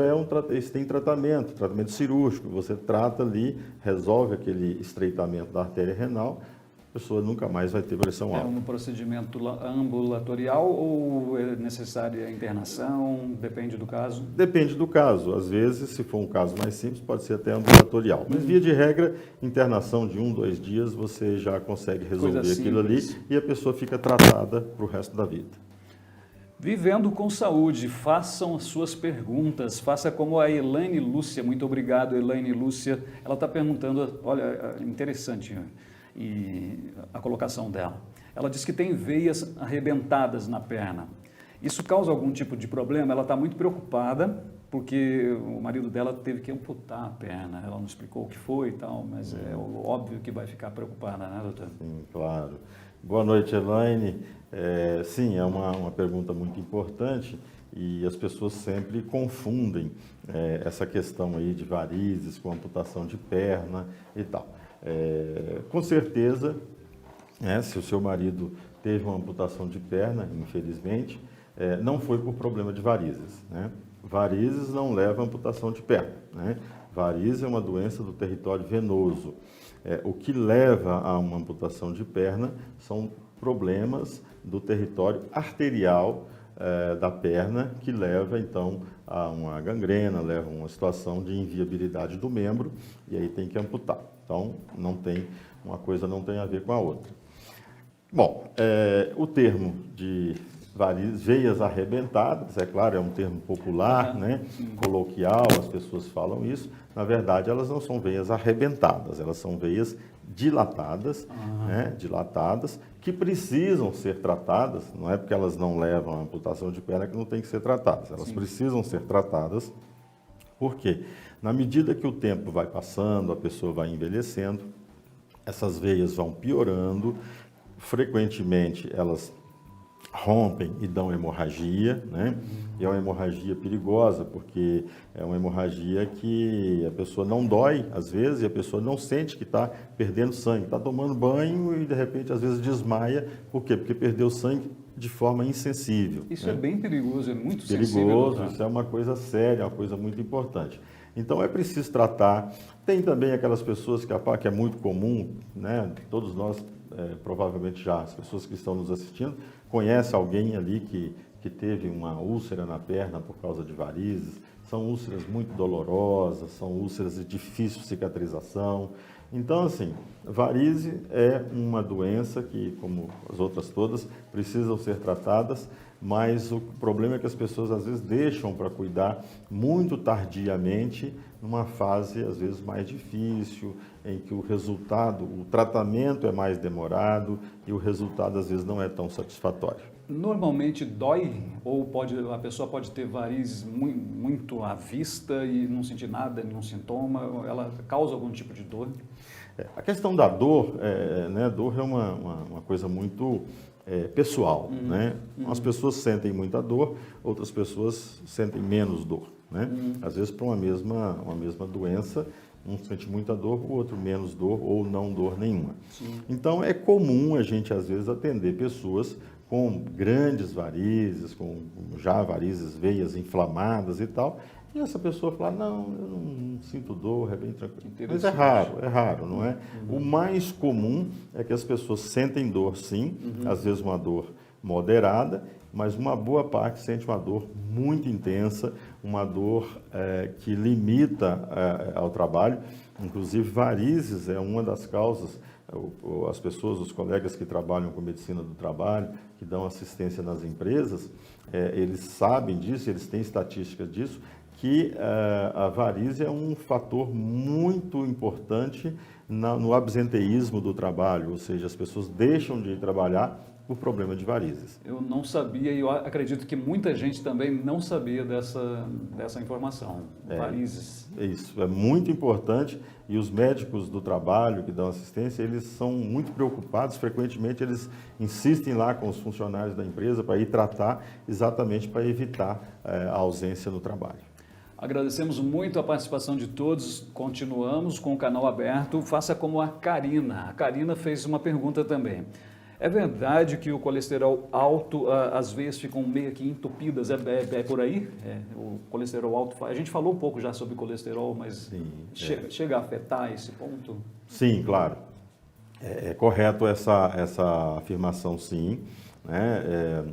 isso tem tratamento cirúrgico. Você trata ali, resolve aquele estreitamento da artéria renal, a pessoa nunca mais vai ter pressão alta. É um procedimento ambulatorial ou é necessária internação? Depende do caso? Depende do caso. Às vezes, se for um caso mais simples, pode ser até ambulatorial. Mas, via de regra, internação de 1, 2 dias, você já consegue resolver aquilo ali e a pessoa fica tratada para o resto da vida. Vivendo com Saúde, façam as suas perguntas, faça como a Elaine Lúcia. Muito obrigado, Elaine Lúcia. Ela está perguntando, olha, interessante e a colocação dela. Ela diz que tem veias arrebentadas na perna. Isso causa algum tipo de problema? Ela está muito preocupada porque o marido dela teve que amputar a perna. Ela não explicou o que foi e tal, mas é óbvio que vai ficar preocupada, né, doutor? Sim, claro. Boa noite, Elaine. Sim, é uma pergunta muito importante e as pessoas sempre confundem essa questão aí de varizes com amputação de perna e tal. Com certeza, se o seu marido teve uma amputação de perna, infelizmente, não foi por problema de varizes, né? Varizes não levam a amputação de perna, né? Varizes é uma doença do território venoso. O que leva a uma amputação de perna são problemas do território arterial da perna, que leva, então, a uma gangrena, leva a uma situação de inviabilidade do membro, e aí tem que amputar. Então, uma coisa não tem a ver com a outra. Bom, o termo de varizes, veias arrebentadas, é claro, é um termo popular, né, coloquial, as pessoas falam isso. Na verdade, elas não são veias arrebentadas, elas são veias dilatadas, né, dilatadas, que precisam ser tratadas. Não é porque elas não levam a amputação de perna que não tem que ser tratadas, elas precisam ser tratadas. Por quê? Na medida que o tempo vai passando, a pessoa vai envelhecendo, essas veias vão piorando, frequentemente elas rompem e dão hemorragia, né? E é uma hemorragia perigosa, porque é uma hemorragia que a pessoa não dói, às vezes, e a pessoa não sente que está perdendo sangue. Está tomando banho e, de repente, às vezes desmaia. Por quê? Porque perdeu sangue de forma insensível. Isso né? é bem perigoso, é muito sensível. Perigoso, isso é uma coisa séria, uma coisa muito importante. Então é preciso tratar. Tem também aquelas pessoas que é muito comum, né? Todos nós, provavelmente já, as pessoas que estão nos assistindo, conhecem alguém ali que teve uma úlcera na perna por causa de varizes. São úlceras muito dolorosas, são úlceras de difícil cicatrização. Então, assim, varize é uma doença que, como as outras todas, precisam ser tratadas, mas o problema é que as pessoas às vezes deixam para cuidar muito tardiamente, numa fase às vezes mais difícil, em que o resultado, o tratamento é mais demorado e o resultado às vezes não é tão satisfatório. Normalmente dói ou a pessoa pode ter varizes muito à vista e não sentir nada, nenhum sintoma? Ela causa algum tipo de dor? A questão da dor, né, dor é uma coisa muito pessoal, né? As pessoas sentem muita dor, outras pessoas sentem menos dor, né? Às vezes para uma mesma doença, um sente muita dor, o outro menos dor ou não dor nenhuma. Sim. Então é comum a gente às vezes atender pessoas com grandes varizes, com já varizes, veias inflamadas e tal, e essa pessoa fala, não, eu não sinto dor, é bem tranquilo. Mas é raro, não é? O mais comum é que as pessoas sentem dor sim, às vezes uma dor moderada, mas uma boa parte sente uma dor muito intensa, uma dor que limita ao trabalho. Inclusive, varizes é uma das causas. As pessoas, os colegas que trabalham com medicina do trabalho, que dão assistência nas empresas, eles sabem disso, eles têm estatísticas disso, que a varize é um fator muito importante no absenteísmo do trabalho, ou seja, as pessoas deixam de ir trabalhar por problema de varizes. Eu não sabia e eu acredito que muita gente também não sabia dessa informação, varizes. Isso, é muito importante e os médicos do trabalho que dão assistência, eles são muito preocupados, frequentemente eles insistem lá com os funcionários da empresa para ir tratar exatamente para evitar a ausência no trabalho. Agradecemos muito a participação de todos, continuamos com o canal aberto, faça como a Karina. A Karina fez uma pergunta também. É verdade que o colesterol alto, as veias ficam meio que entupidas, é por aí? O colesterol alto, a gente falou um pouco já sobre colesterol, mas sim, chega a afetar esse ponto? Sim, claro. É correto essa afirmação, sim. Né?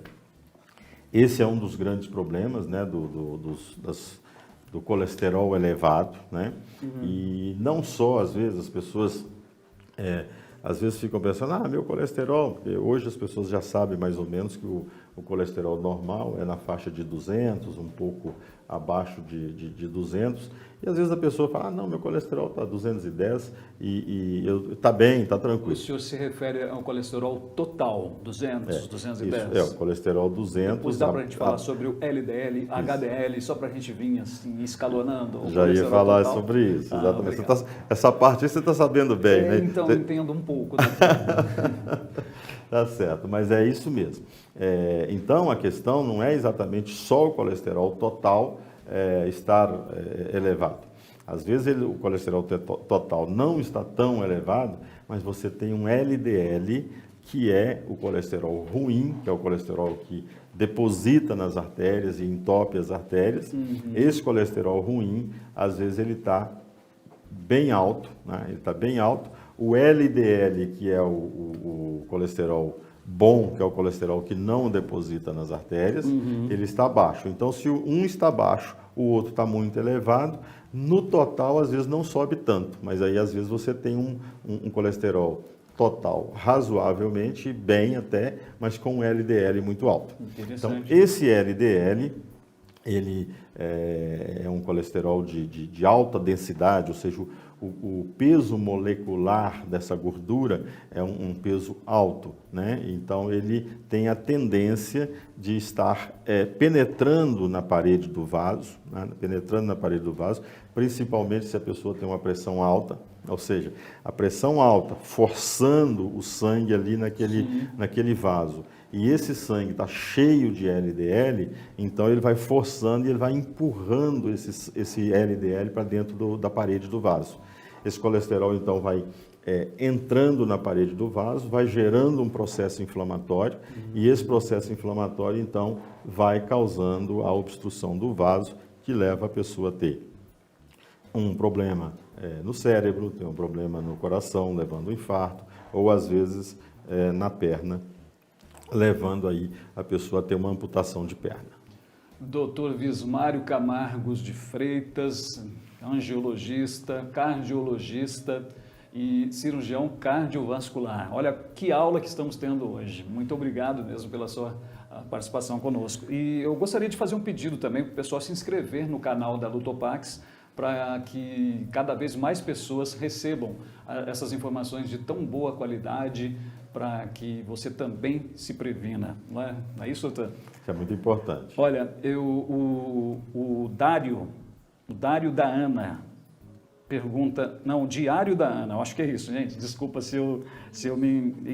Esse é um dos grandes problemas, né, do colesterol elevado, né? E não só, às vezes, as pessoas... às vezes ficam pensando, meu colesterol, porque hoje as pessoas já sabem mais ou menos que o colesterol normal é na faixa de 200, um pouco abaixo de 200, e às vezes a pessoa fala, não, meu colesterol está 210 e está bem, está tranquilo. O senhor se refere ao colesterol total, 200, 210? Isso, o colesterol 200. Depois dá para a gente falar sobre o LDL, isso. HDL, só para a gente vir assim, escalonando. Já ia falar total. Sobre isso, exatamente. Essa parte aí você está sabendo bem, né? Então, eu entendo um pouco. Né? Tá certo, mas é isso mesmo. Então, a questão não é exatamente só o colesterol total estar elevado. Às vezes o colesterol total não está tão elevado, mas você tem um LDL, que é o colesterol ruim, que é o colesterol que deposita nas artérias e entope as artérias. Esse colesterol ruim, às vezes ele está bem alto, né? Ele está bem alto. O LDL, que é o colesterol bom, que é o colesterol que não deposita nas artérias, ele está baixo. Então, se um está baixo, o outro está muito elevado, no total, às vezes, não sobe tanto, mas aí, às vezes, você tem um colesterol total razoavelmente bem até, mas com um LDL muito alto. Então, esse LDL, ele é um colesterol de alta densidade, ou seja, o peso molecular dessa gordura é um peso alto, né? Então ele tem a tendência de estar penetrando na parede do vaso, né? Penetrando na parede do vaso, principalmente se a pessoa tem uma pressão alta, ou seja, a pressão alta forçando o sangue ali naquele vaso. E esse sangue está cheio de LDL, então ele vai forçando e ele vai empurrando esse LDL para dentro da parede do vaso. Esse colesterol, então, vai entrando na parede do vaso, vai gerando um processo inflamatório, e esse processo inflamatório, então, vai causando a obstrução do vaso, que leva a pessoa a ter um problema no cérebro, tem um problema no coração, levando um infarto, ou às vezes na perna, levando aí a pessoa a ter uma amputação de perna. Dr. Vismário Camargos de Freitas, angiologista, cardiologista e cirurgião cardiovascular. Olha que aula que estamos tendo hoje. Muito obrigado mesmo pela sua participação conosco. E eu gostaria de fazer um pedido também para o pessoal se inscrever no canal da Lutopax, para que cada vez mais pessoas recebam essas informações de tão boa qualidade, para que você também se previna, não é isso, doutor? Isso é muito importante. Olha, o Dário da Ana pergunta, não, Diário da Ana, eu acho que é isso, gente, desculpa se eu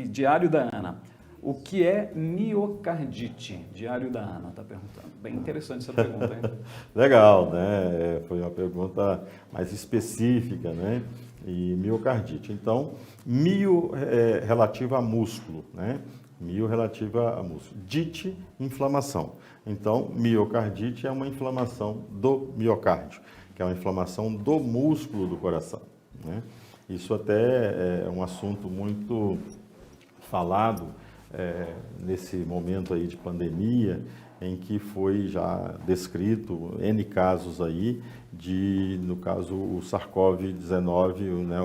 Diário da Ana. O que é miocardite? Diário da Ana está perguntando. Bem interessante essa pergunta, hein? Legal, né? Foi uma pergunta mais específica, né? E miocardite. Então, mio é relativa a músculo, né? Mio relativa a músculo. Dite, inflamação. Então, miocardite é uma inflamação do miocárdio, que é uma inflamação do músculo do coração, né? Isso até é um assunto muito falado nesse momento aí de pandemia, em que foi já descrito N casos aí no caso, o SARS-CoV-19, né,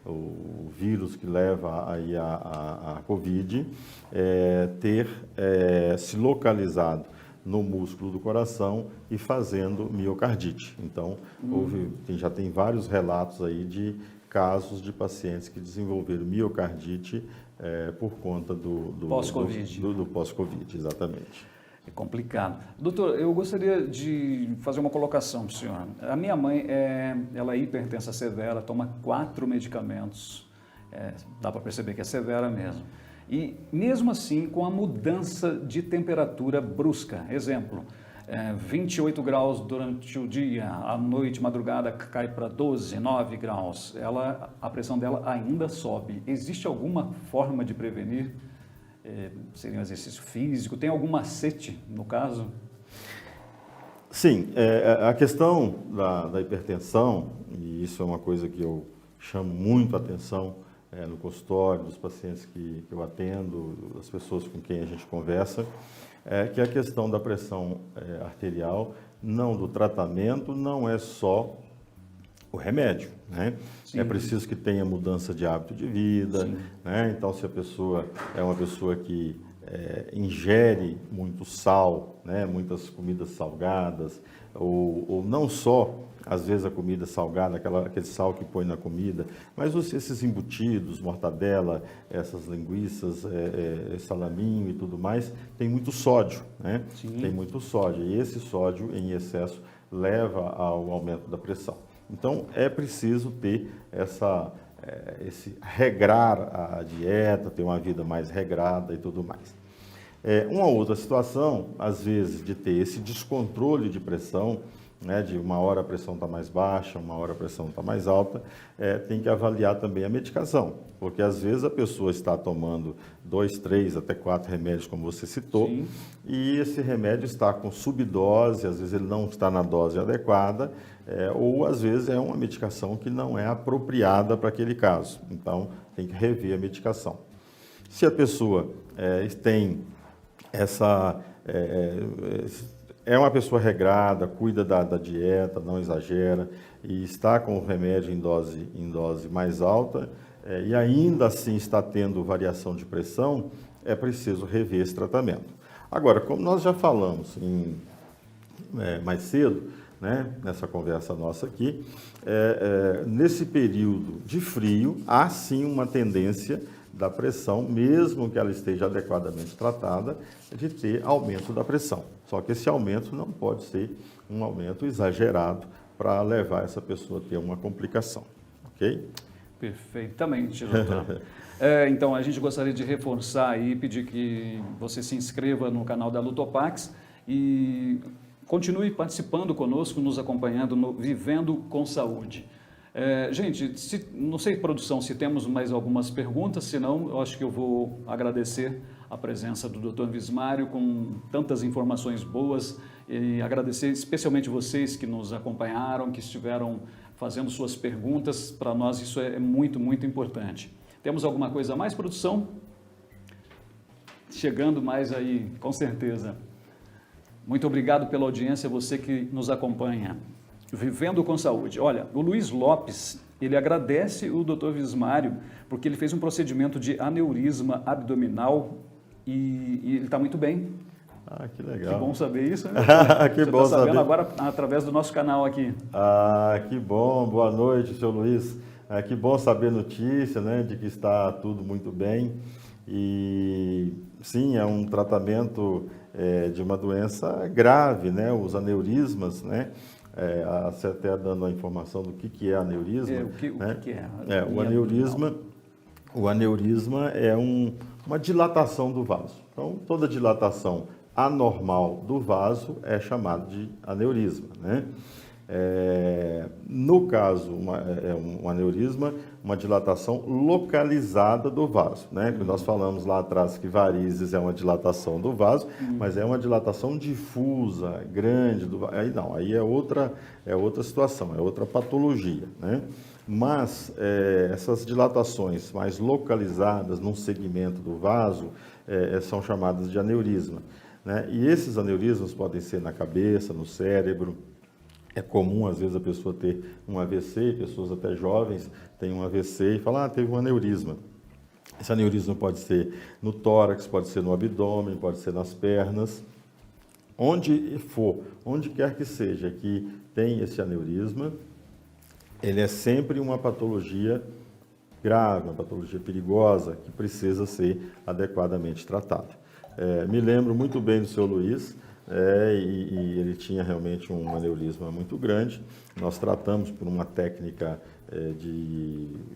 o vírus que leva aí a Covid, ter se localizado no músculo do coração e fazendo miocardite. Então, já tem vários relatos aí de casos de pacientes que desenvolveram miocardite por conta do pós-Covid. Do pós-Covid, exatamente. É complicado. Doutor, eu gostaria de fazer uma colocação para o senhor. A minha mãe, ela é hipertensa severa, toma 4 medicamentos, dá para perceber que é severa mesmo. E mesmo assim, com a mudança de temperatura brusca, exemplo, 28 graus durante o dia, à noite, madrugada, cai para 12, 9 graus, a pressão dela ainda sobe. Existe alguma forma de prevenir? Seria um exercício físico? Tem algum macete, no caso? Sim, a questão da hipertensão, e isso é uma coisa que eu chamo muito a atenção no consultório, dos pacientes que eu atendo, das pessoas com quem a gente conversa, que a questão da pressão arterial, não do tratamento, não é só o remédio, né? Sim. É preciso que tenha mudança de hábito de vida, né? Então, se a pessoa é uma pessoa que ingere muito sal, né? Muitas comidas salgadas, ou não só, às vezes, a comida salgada, aquele sal que põe na comida, mas esses embutidos, mortadela, essas linguiças, salaminho e tudo mais, tem muito sódio, né? Sim. Tem muito sódio, e esse sódio em excesso leva ao aumento da pressão. Então, é preciso ter esse regrar a dieta, ter uma vida mais regrada e tudo mais. Uma outra situação, às vezes, de ter esse descontrole de pressão, né, de uma hora a pressão está mais baixa, uma hora a pressão está mais alta, tem que avaliar também a medicação, porque às vezes a pessoa está tomando 2, 3, até 4 remédios, como você citou, sim, e esse remédio está com subdose, às vezes ele não está na dose adequada, ou às vezes é uma medicação que não é apropriada para aquele caso, então tem que rever a medicação. Se a pessoa tem é uma pessoa regrada, cuida da dieta, não exagera, e está com o remédio em dose mais alta, e ainda assim está tendo variação de pressão, é preciso rever esse tratamento. Agora, como nós já falamos mais cedo, né, nessa conversa nossa aqui, nesse período de frio, há sim uma tendência da pressão, mesmo que ela esteja adequadamente tratada, de ter aumento da pressão. Só que esse aumento não pode ser um aumento exagerado para levar essa pessoa a ter uma complicação, ok? Perfeitamente, doutor. Então, a gente gostaria de reforçar e pedir que você se inscreva no canal da Lutopax e continue participando conosco, nos acompanhando no Vivendo com Saúde. Gente, não sei, produção, se temos mais algumas perguntas, senão eu acho que eu vou agradecer a presença do Dr. Vismário com tantas informações boas e agradecer especialmente vocês que nos acompanharam, que estiveram fazendo suas perguntas. Para nós isso é muito, muito importante. Temos alguma coisa a mais, produção? Chegando mais aí, com certeza. Muito obrigado pela audiência, você que nos acompanha. Vivendo com Saúde. Olha, o Luiz Lopes, ele agradece o Dr. Vismário porque ele fez um procedimento de aneurisma abdominal e ele está muito bem. Ah, que legal. Que bom saber isso, né? Que Você bom está sabendo saber. agora através do nosso canal aqui. Ah, que bom. Boa noite, seu Luiz. Que bom saber notícia, né, de que está tudo muito bem. E sim, é um tratamento de uma doença grave, né? Os aneurismas, né? Você até dando a informação do que é aneurisma. O que é? O aneurisma é uma dilatação do vaso. Então, toda dilatação anormal do vaso é chamada de aneurisma, né? No caso, um aneurisma, uma dilatação localizada do vaso, né? Nós falamos lá atrás que varizes é uma dilatação do vaso, mas é uma dilatação difusa, grande, aí não, aí é outra situação, é outra patologia, né? Mas essas dilatações mais localizadas num segmento do vaso são chamadas de aneurisma, né? E esses aneurismas podem ser na cabeça, no cérebro. É comum, às vezes, a pessoa ter um AVC, pessoas até jovens têm um AVC e falam, teve um aneurisma. Esse aneurisma pode ser no tórax, pode ser no abdômen, pode ser nas pernas. Onde for, onde quer que seja que tem esse aneurisma, ele é sempre uma patologia grave, uma patologia perigosa, que precisa ser adequadamente tratada. Me lembro muito bem do seu Luiz, e ele tinha realmente um aneurisma muito grande. Nós tratamos por uma técnica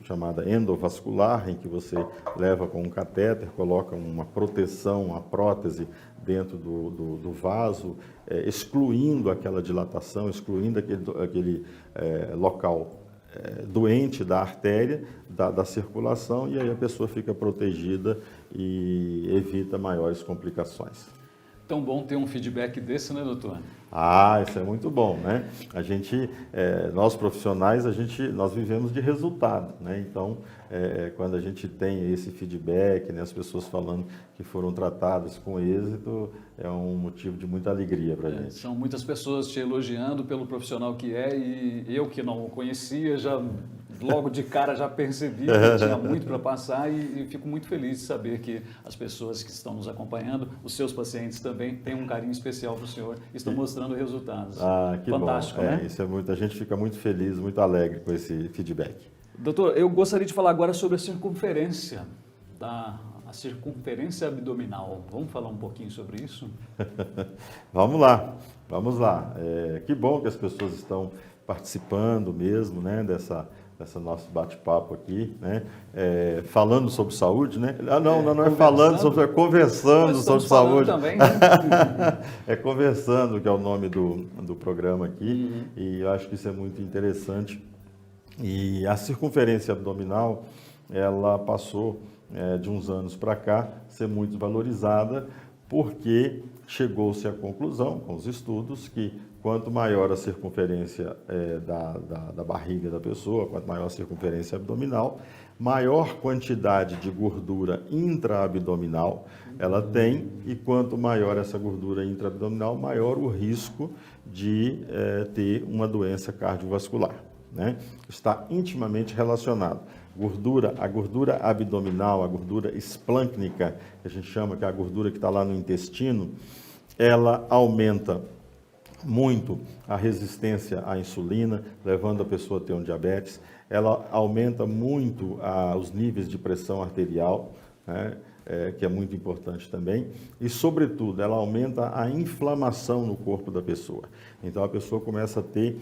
chamada endovascular, em que você leva com um catéter, coloca uma proteção, uma prótese dentro do vaso, excluindo aquela dilatação, excluindo aquele local doente da artéria, da circulação, e aí a pessoa fica protegida e evita maiores complicações. Tão bom ter um feedback desse, né, doutor? Isso é muito bom, né? Nós profissionais, nós vivemos de resultado, né? Então, quando a gente tem esse feedback, né, as pessoas falando que foram tratadas com êxito, é um motivo de muita alegria para a gente. São muitas pessoas te elogiando pelo profissional que é, e eu que não o conhecia, logo de cara já percebi que tinha muito para passar e fico muito feliz de saber que as pessoas que estão nos acompanhando, os seus pacientes também, têm um carinho especial para o senhor e estão mostrando resultados. Que fantástico, bom. Né? Isso é muito, a gente fica muito feliz, muito alegre com esse feedback. Doutor, eu gostaria de falar agora sobre a circunferência, a circunferência abdominal. Vamos falar um pouquinho sobre isso? Vamos lá. Que bom que as pessoas estão participando mesmo, né, dessa nosso bate-papo aqui, né? Falando sobre saúde, né? Não é falando sobre, é conversando sobre saúde. Também, né? Conversando, que é o nome do programa aqui, e eu acho que isso é muito interessante. E a circunferência abdominal, ela passou de uns anos para cá ser muito valorizada, porque chegou-se à conclusão, com os estudos, que quanto maior a circunferência da barriga da pessoa, quanto maior a circunferência abdominal, maior quantidade de gordura intraabdominal ela tem, e quanto maior essa gordura intraabdominal, maior o risco de ter uma doença cardiovascular, né? Está intimamente relacionado. A gordura abdominal, a gordura esplâncnica, que a gente chama, que é a gordura que está lá no intestino, ela aumenta muito a resistência à insulina, levando a pessoa a ter um diabetes. Ela aumenta muito os níveis de pressão arterial, né? Que é muito importante também. E, sobretudo, ela aumenta a inflamação no corpo da pessoa. Então, a pessoa começa a ter...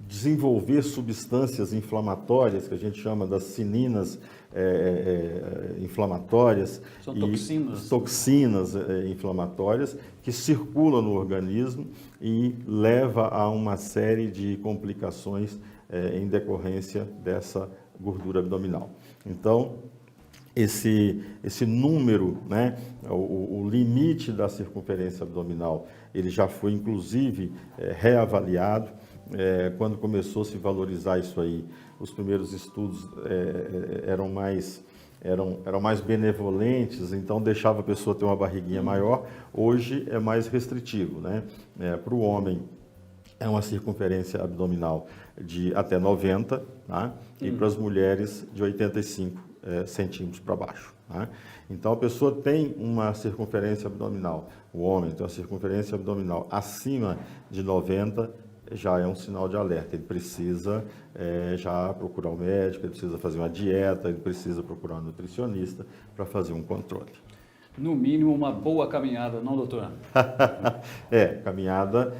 desenvolver substâncias inflamatórias, que a gente chama das cininas inflamatórias. São toxinas. Toxinas inflamatórias que circulam no organismo e leva a uma série de complicações em decorrência dessa gordura abdominal. Então, esse número, né, o limite da circunferência abdominal, ele já foi, inclusive, reavaliado. Quando começou a se valorizar isso aí, os primeiros estudos eram mais benevolentes, então deixava a pessoa ter uma barriguinha maior. Hoje é mais restritivo, né? Para o homem é uma circunferência abdominal de até 90, tá? E para as mulheres de 85 centímetros para baixo. Tá? Então a pessoa tem uma circunferência abdominal, o homem tem uma circunferência abdominal acima de 90, já é um sinal de alerta. Ele precisa já procurar um médico, ele precisa fazer uma dieta, ele precisa procurar um nutricionista para fazer um controle. No mínimo, uma boa caminhada, não, doutor? Caminhada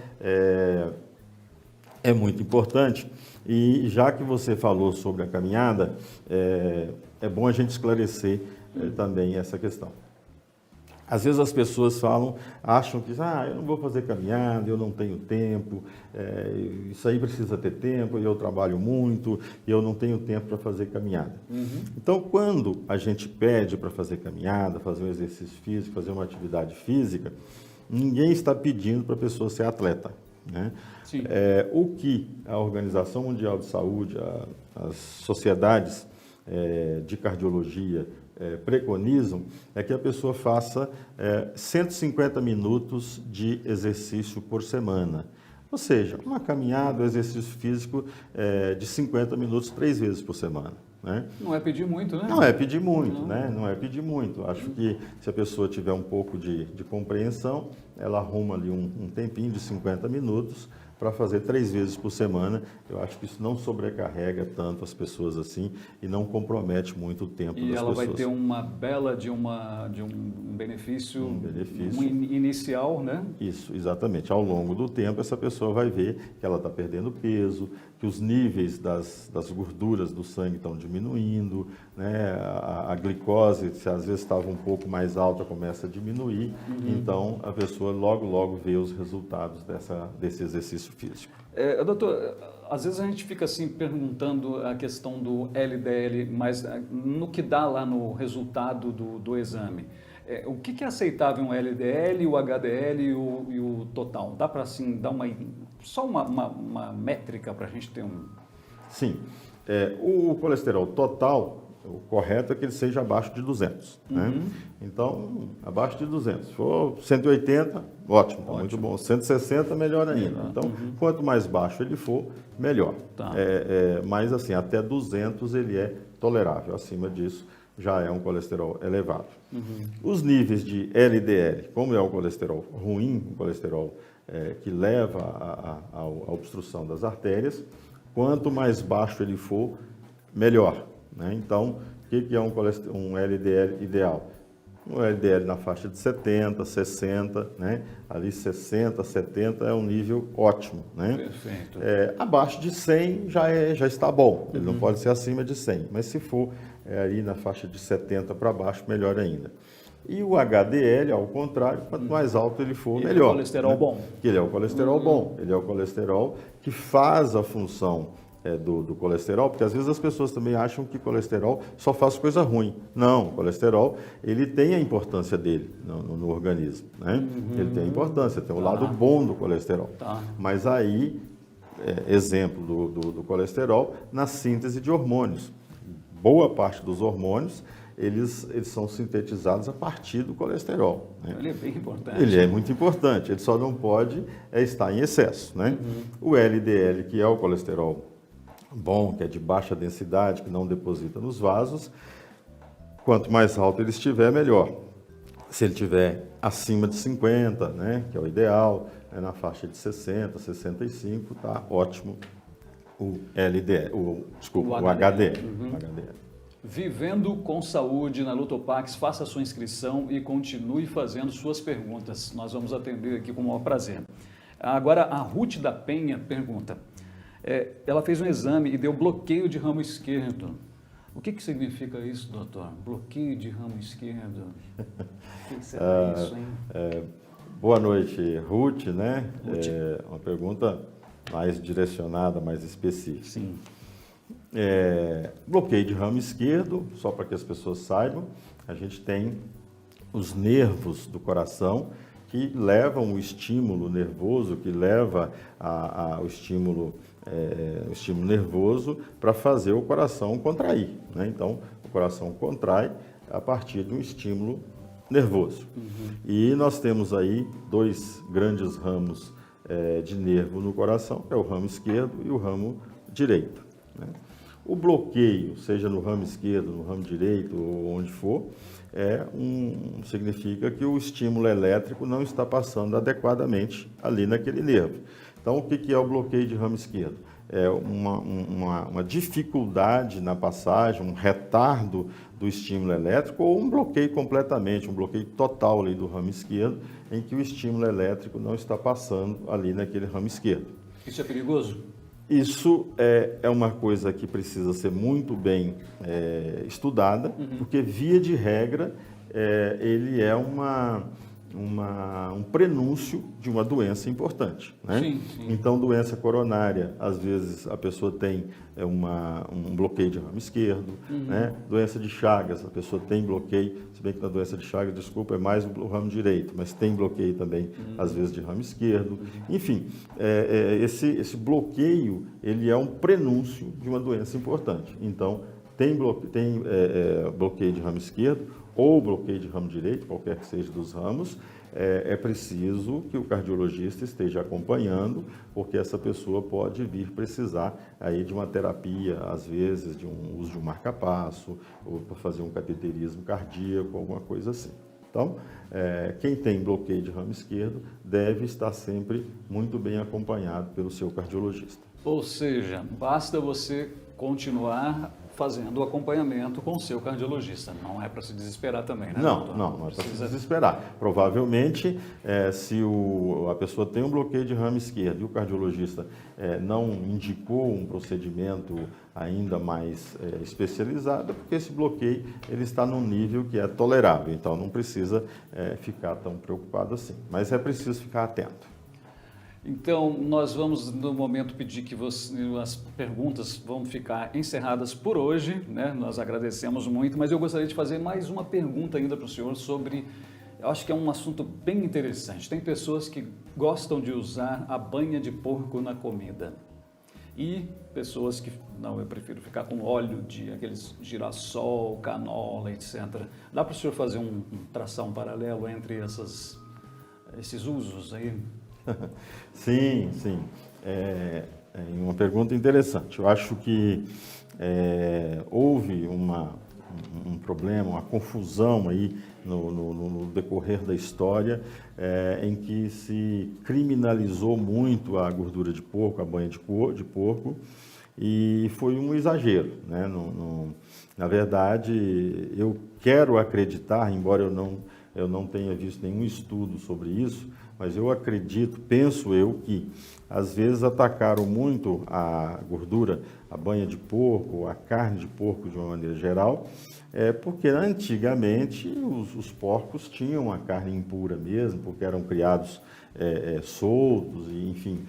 é muito importante. E já que você falou sobre a caminhada, é bom a gente esclarecer também essa questão. Às vezes as pessoas acham que eu não vou fazer caminhada, eu não tenho tempo, isso aí precisa ter tempo, eu trabalho muito, e eu não tenho tempo para fazer caminhada. Então, quando a gente pede para fazer caminhada, fazer um exercício físico, fazer uma atividade física, ninguém está pedindo para a pessoa ser atleta. Né? Sim. O que a Organização Mundial de Saúde, as sociedades de cardiologia, preconizam é que a pessoa faça 150 minutos de exercício por semana. Ou seja, uma caminhada, um exercício físico de 50 minutos 3 vezes por semana. Né? Não é pedir muito, né? Não é pedir muito, né? Não é pedir muito. Acho que se a pessoa tiver um pouco de compreensão, ela arruma ali um tempinho de 50 minutos para fazer 3 vezes por semana. Eu acho que isso não sobrecarrega tanto as pessoas assim e não compromete muito o tempo das pessoas. E ela vai ter uma bela de um benefício, inicial, né? Isso, exatamente. Ao longo do tempo, essa pessoa vai ver que ela está perdendo peso, que os níveis das gorduras do sangue estão diminuindo, né? A glicose, se às vezes estava um pouco mais alta, começa a diminuir. Então, a pessoa logo vê os resultados desse exercício físico. Doutor, às vezes a gente fica assim perguntando a questão do LDL, mas no que dá lá no resultado do exame. O que é aceitável um LDL, o HDL e o total? Dá para assim, dar só uma métrica para a gente ter um... Sim. O colesterol total, o correto é que ele seja abaixo de 200. Né? Então, abaixo de 200. Se for 180, ótimo, tá muito bom. 160, melhor ainda. Então, quanto mais baixo ele for, melhor. Tá. Mas, assim, até 200 ele é tolerável. Acima disso, já é um colesterol elevado. Os níveis de LDL, como é um colesterol ruim, um colesterol que leva à obstrução das artérias, quanto mais baixo ele for, melhor. Né? Então, o que é um LDL ideal? Um LDL na faixa de 70, 60, né? Ali 60, 70 é um nível ótimo. Né? Perfeito. Abaixo de 100 já está bom, ele não pode ser acima de 100, mas se for aí na faixa de 70 para baixo, melhor ainda. E o HDL, ao contrário, quanto mais alto ele for, melhor. Ele é o colesterol bom. Ele é o colesterol bom, ele é o colesterol que faz a função do colesterol, porque às vezes as pessoas também acham que colesterol só faz coisa ruim. Não, o colesterol, ele tem a importância dele no organismo. Né? Ele tem a importância, tem o lado bom do colesterol. Tá. Mas aí, exemplo do colesterol, na síntese de hormônios. Boa parte dos hormônios, eles são sintetizados a partir do colesterol. Né? Ele é bem importante. Ele é muito importante, ele só não pode estar em excesso. Né? O LDL, que é o colesterol bom, que é de baixa densidade, que não deposita nos vasos, quanto mais alto ele estiver, melhor. Se ele estiver acima de 50, né, que é o ideal, na faixa de 60, 65, está ótimo o LDL, o HDL. Uhum. HDL. Vivendo com saúde na Lutopax, faça a sua inscrição e continue fazendo suas perguntas. Nós vamos atender aqui com o maior prazer. Agora, a Ruth da Penha pergunta, ela fez um exame e deu bloqueio de ramo esquerdo. O que significa isso, doutor? Bloqueio de ramo esquerdo? O que será isso, hein? Boa noite, Ruth, né? Ruth. Uma pergunta mais direcionada, mais específica. Sim. Bloqueio de ramo esquerdo, só para que as pessoas saibam, a gente tem os nervos do coração que levam o estímulo nervoso, que leva o estímulo nervoso para fazer o coração contrair, né? Então, o coração contrai a partir de um estímulo nervoso. Uhum. E nós temos aí dois grandes ramos de nervo no coração, que é o ramo esquerdo e o ramo direito, né? O bloqueio, seja no ramo esquerdo, no ramo direito ou onde for, significa que o estímulo elétrico não está passando adequadamente ali naquele nervo. Então, o que é o bloqueio de ramo esquerdo? É uma dificuldade na passagem, um retardo do estímulo elétrico ou um bloqueio completamente, um bloqueio total ali do ramo esquerdo, em que o estímulo elétrico não está passando ali naquele ramo esquerdo. Isso é perigoso? Isso é uma coisa que precisa ser muito bem estudada, porque, via de regra, ele é um prenúncio de uma doença importante, né? Sim, sim. Então, doença coronária, às vezes a pessoa tem um bloqueio de ramo esquerdo, né? Doença de Chagas, a pessoa tem bloqueio, se bem que na doença de Chagas, desculpa, é mais o ramo direito, mas tem bloqueio também, às vezes, de ramo esquerdo. Enfim, esse bloqueio, ele é um prenúncio de uma doença importante. Então, tem bloqueio de ramo esquerdo, ou bloqueio de ramo direito, qualquer que seja dos ramos, é preciso que o cardiologista esteja acompanhando, porque essa pessoa pode vir precisar aí de uma terapia, às vezes, de um uso de um marca-passo, ou para fazer um cateterismo cardíaco, alguma coisa assim. Então, quem tem bloqueio de ramo esquerdo deve estar sempre muito bem acompanhado pelo seu cardiologista. Ou seja, basta você continuar fazendo o acompanhamento com o seu cardiologista. Não é para se desesperar também, né? Não é para se desesperar. Provavelmente, se a pessoa tem um bloqueio de ramo esquerdo e o cardiologista não indicou um procedimento ainda mais especializado, porque esse bloqueio ele está num nível que é tolerável, então não precisa ficar tão preocupado assim. Mas é preciso ficar atento. Então, nós vamos, no momento, pedir que as perguntas vão ficar encerradas por hoje, né? Nós agradecemos muito, mas eu gostaria de fazer mais uma pergunta ainda para o senhor sobre, eu acho que é um assunto bem interessante. Tem pessoas que gostam de usar a banha de porco na comida e pessoas que, não, eu prefiro ficar com óleo de aqueles girassol, canola, etc. Dá para o senhor fazer traçar um paralelo entre esses usos aí? Sim. É uma pergunta interessante. Eu acho que houve um problema, uma confusão aí no decorrer da história, em que se criminalizou muito a gordura de porco, a banha de porco, e foi um exagero, né? Na verdade, eu quero acreditar, embora eu não tenha visto nenhum estudo sobre isso, mas eu acredito, penso eu, que às vezes atacaram muito a gordura, a banha de porco, a carne de porco de uma maneira geral, porque antigamente os porcos tinham a carne impura mesmo, porque eram criados soltos, e, enfim,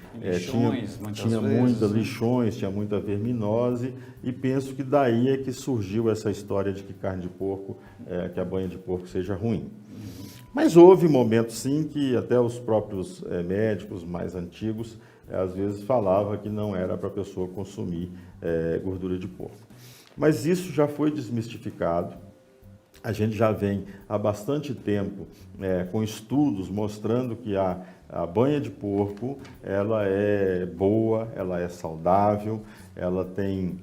tinha muitas lixões, tinha muita verminose, e penso que daí é que surgiu essa história de que carne de porco, que a banha de porco seja ruim. Mas houve momentos, sim, que até os próprios médicos mais antigos, às vezes, falavam que não era para a pessoa consumir gordura de porco. Mas isso já foi desmistificado. A gente já vem há bastante tempo com estudos mostrando que a banha de porco, ela é boa, ela é saudável, ela tem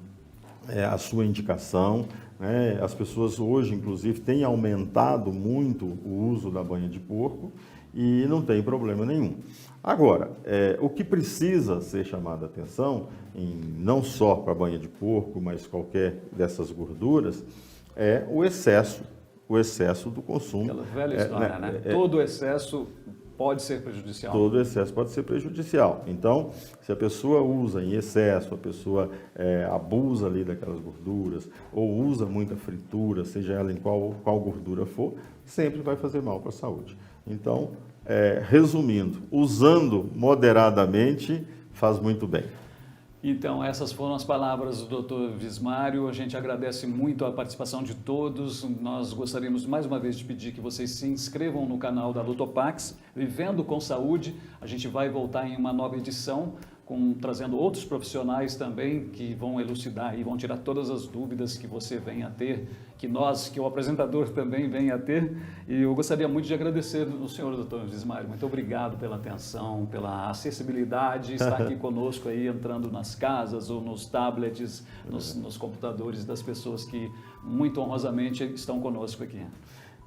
a sua indicação. né? As pessoas hoje, inclusive, têm aumentado muito o uso da banha de porco e não tem problema nenhum. Agora, o que precisa ser chamado a atenção, não só para a banha de porco, mas qualquer dessas gorduras, é o excesso do consumo. Aquela velha história, né? Todo excesso pode ser prejudicial. Todo excesso pode ser prejudicial. Então, se a pessoa usa em excesso, a pessoa abusa ali daquelas gorduras, ou usa muita fritura, seja ela em qual gordura for, sempre vai fazer mal para a saúde. Então, resumindo, usando moderadamente faz muito bem. Então, essas foram as palavras do Dr. Vismário. A gente agradece muito a participação de todos. Nós gostaríamos mais uma vez de pedir que vocês se inscrevam no canal da Lutopax, Vivendo com Saúde. A gente vai voltar em uma nova edição, trazendo outros profissionais também que vão elucidar e vão tirar todas as dúvidas que você venha a ter, que o apresentador também venha a ter. E eu gostaria muito de agradecer ao senhor, doutor Vismário. Muito obrigado pela atenção, pela acessibilidade, estar aqui conosco aí, entrando nas casas ou nos tablets, nos computadores das pessoas que muito honrosamente estão conosco aqui.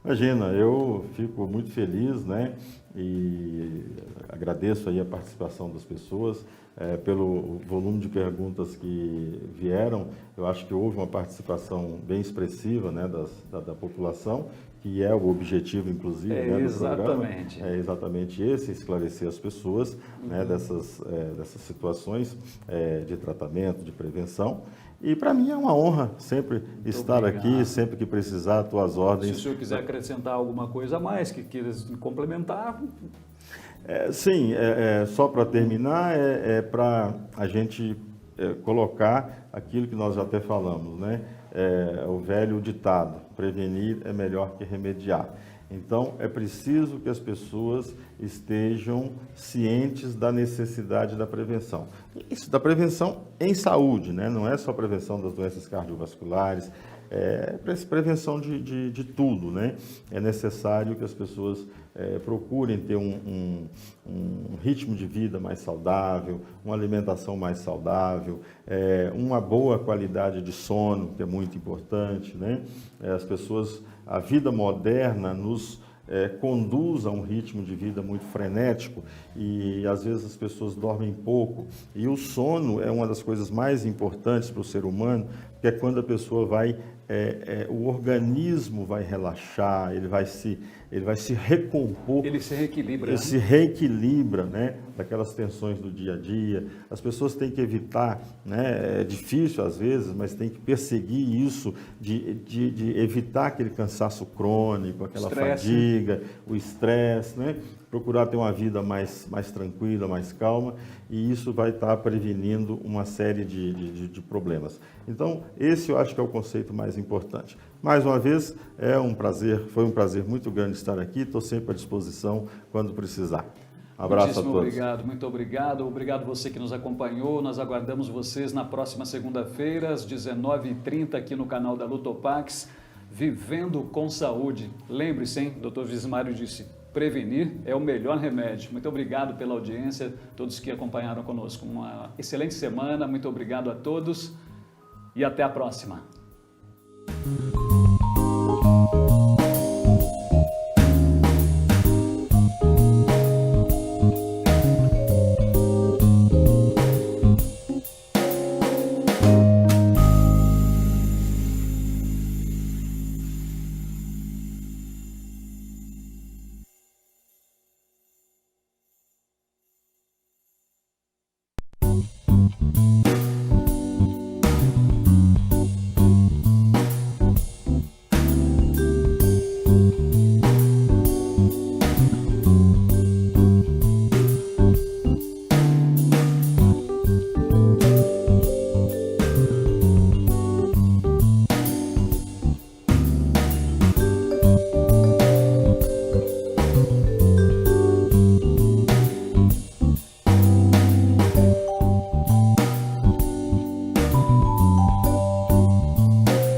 Imagina, eu fico muito feliz, né? E agradeço aí a participação das pessoas, pelo volume de perguntas que vieram. Eu acho que houve uma participação bem expressiva, né, da população, que é o objetivo, inclusive, né, do programa. É exatamente esse, esclarecer as pessoas, né, dessas situações de tratamento, de prevenção. E para mim é uma honra sempre estar aqui, sempre que precisar, às tuas ordens. Se o senhor quiser acrescentar alguma coisa a mais, que queira complementar. Sim, só para terminar, para a gente colocar aquilo que nós já até falamos, né? O velho ditado, prevenir é melhor que remediar. Então, é preciso que as pessoas estejam cientes da necessidade da prevenção. Isso, da prevenção em saúde, né? Não é só prevenção das doenças cardiovasculares, prevenção de tudo, né? É necessário que as pessoas procurem ter um ritmo de vida mais saudável, uma alimentação mais saudável, uma boa qualidade de sono, que é muito importante, né? A vida moderna nos conduz a um ritmo de vida muito frenético e às vezes as pessoas dormem pouco. E o sono é uma das coisas mais importantes para o ser humano, porque é quando a pessoa o organismo vai relaxar, ele vai se recompor. Ele se reequilibra. Ele se reequilibra, né, daquelas tensões do dia a dia. As pessoas têm que evitar, né, é difícil às vezes, mas tem que perseguir isso, de evitar aquele cansaço crônico, aquela fadiga, o estresse, né? Procurar ter uma vida mais tranquila, mais calma, e isso vai estar prevenindo uma série de problemas. Então, esse eu acho que é o conceito mais importante. Mais uma vez, foi um prazer muito grande estar aqui, estou sempre à disposição quando precisar. Abraço a todos. Obrigado, muito obrigado. Obrigado você que nos acompanhou. Nós aguardamos vocês na próxima segunda-feira, às 19h30, aqui no canal da Lutopax, Vivendo com Saúde. Lembre-se, hein? O Dr. Vismário disse, prevenir é o melhor remédio. Muito obrigado pela audiência, todos que acompanharam conosco. Uma excelente semana, muito obrigado a todos e até a próxima.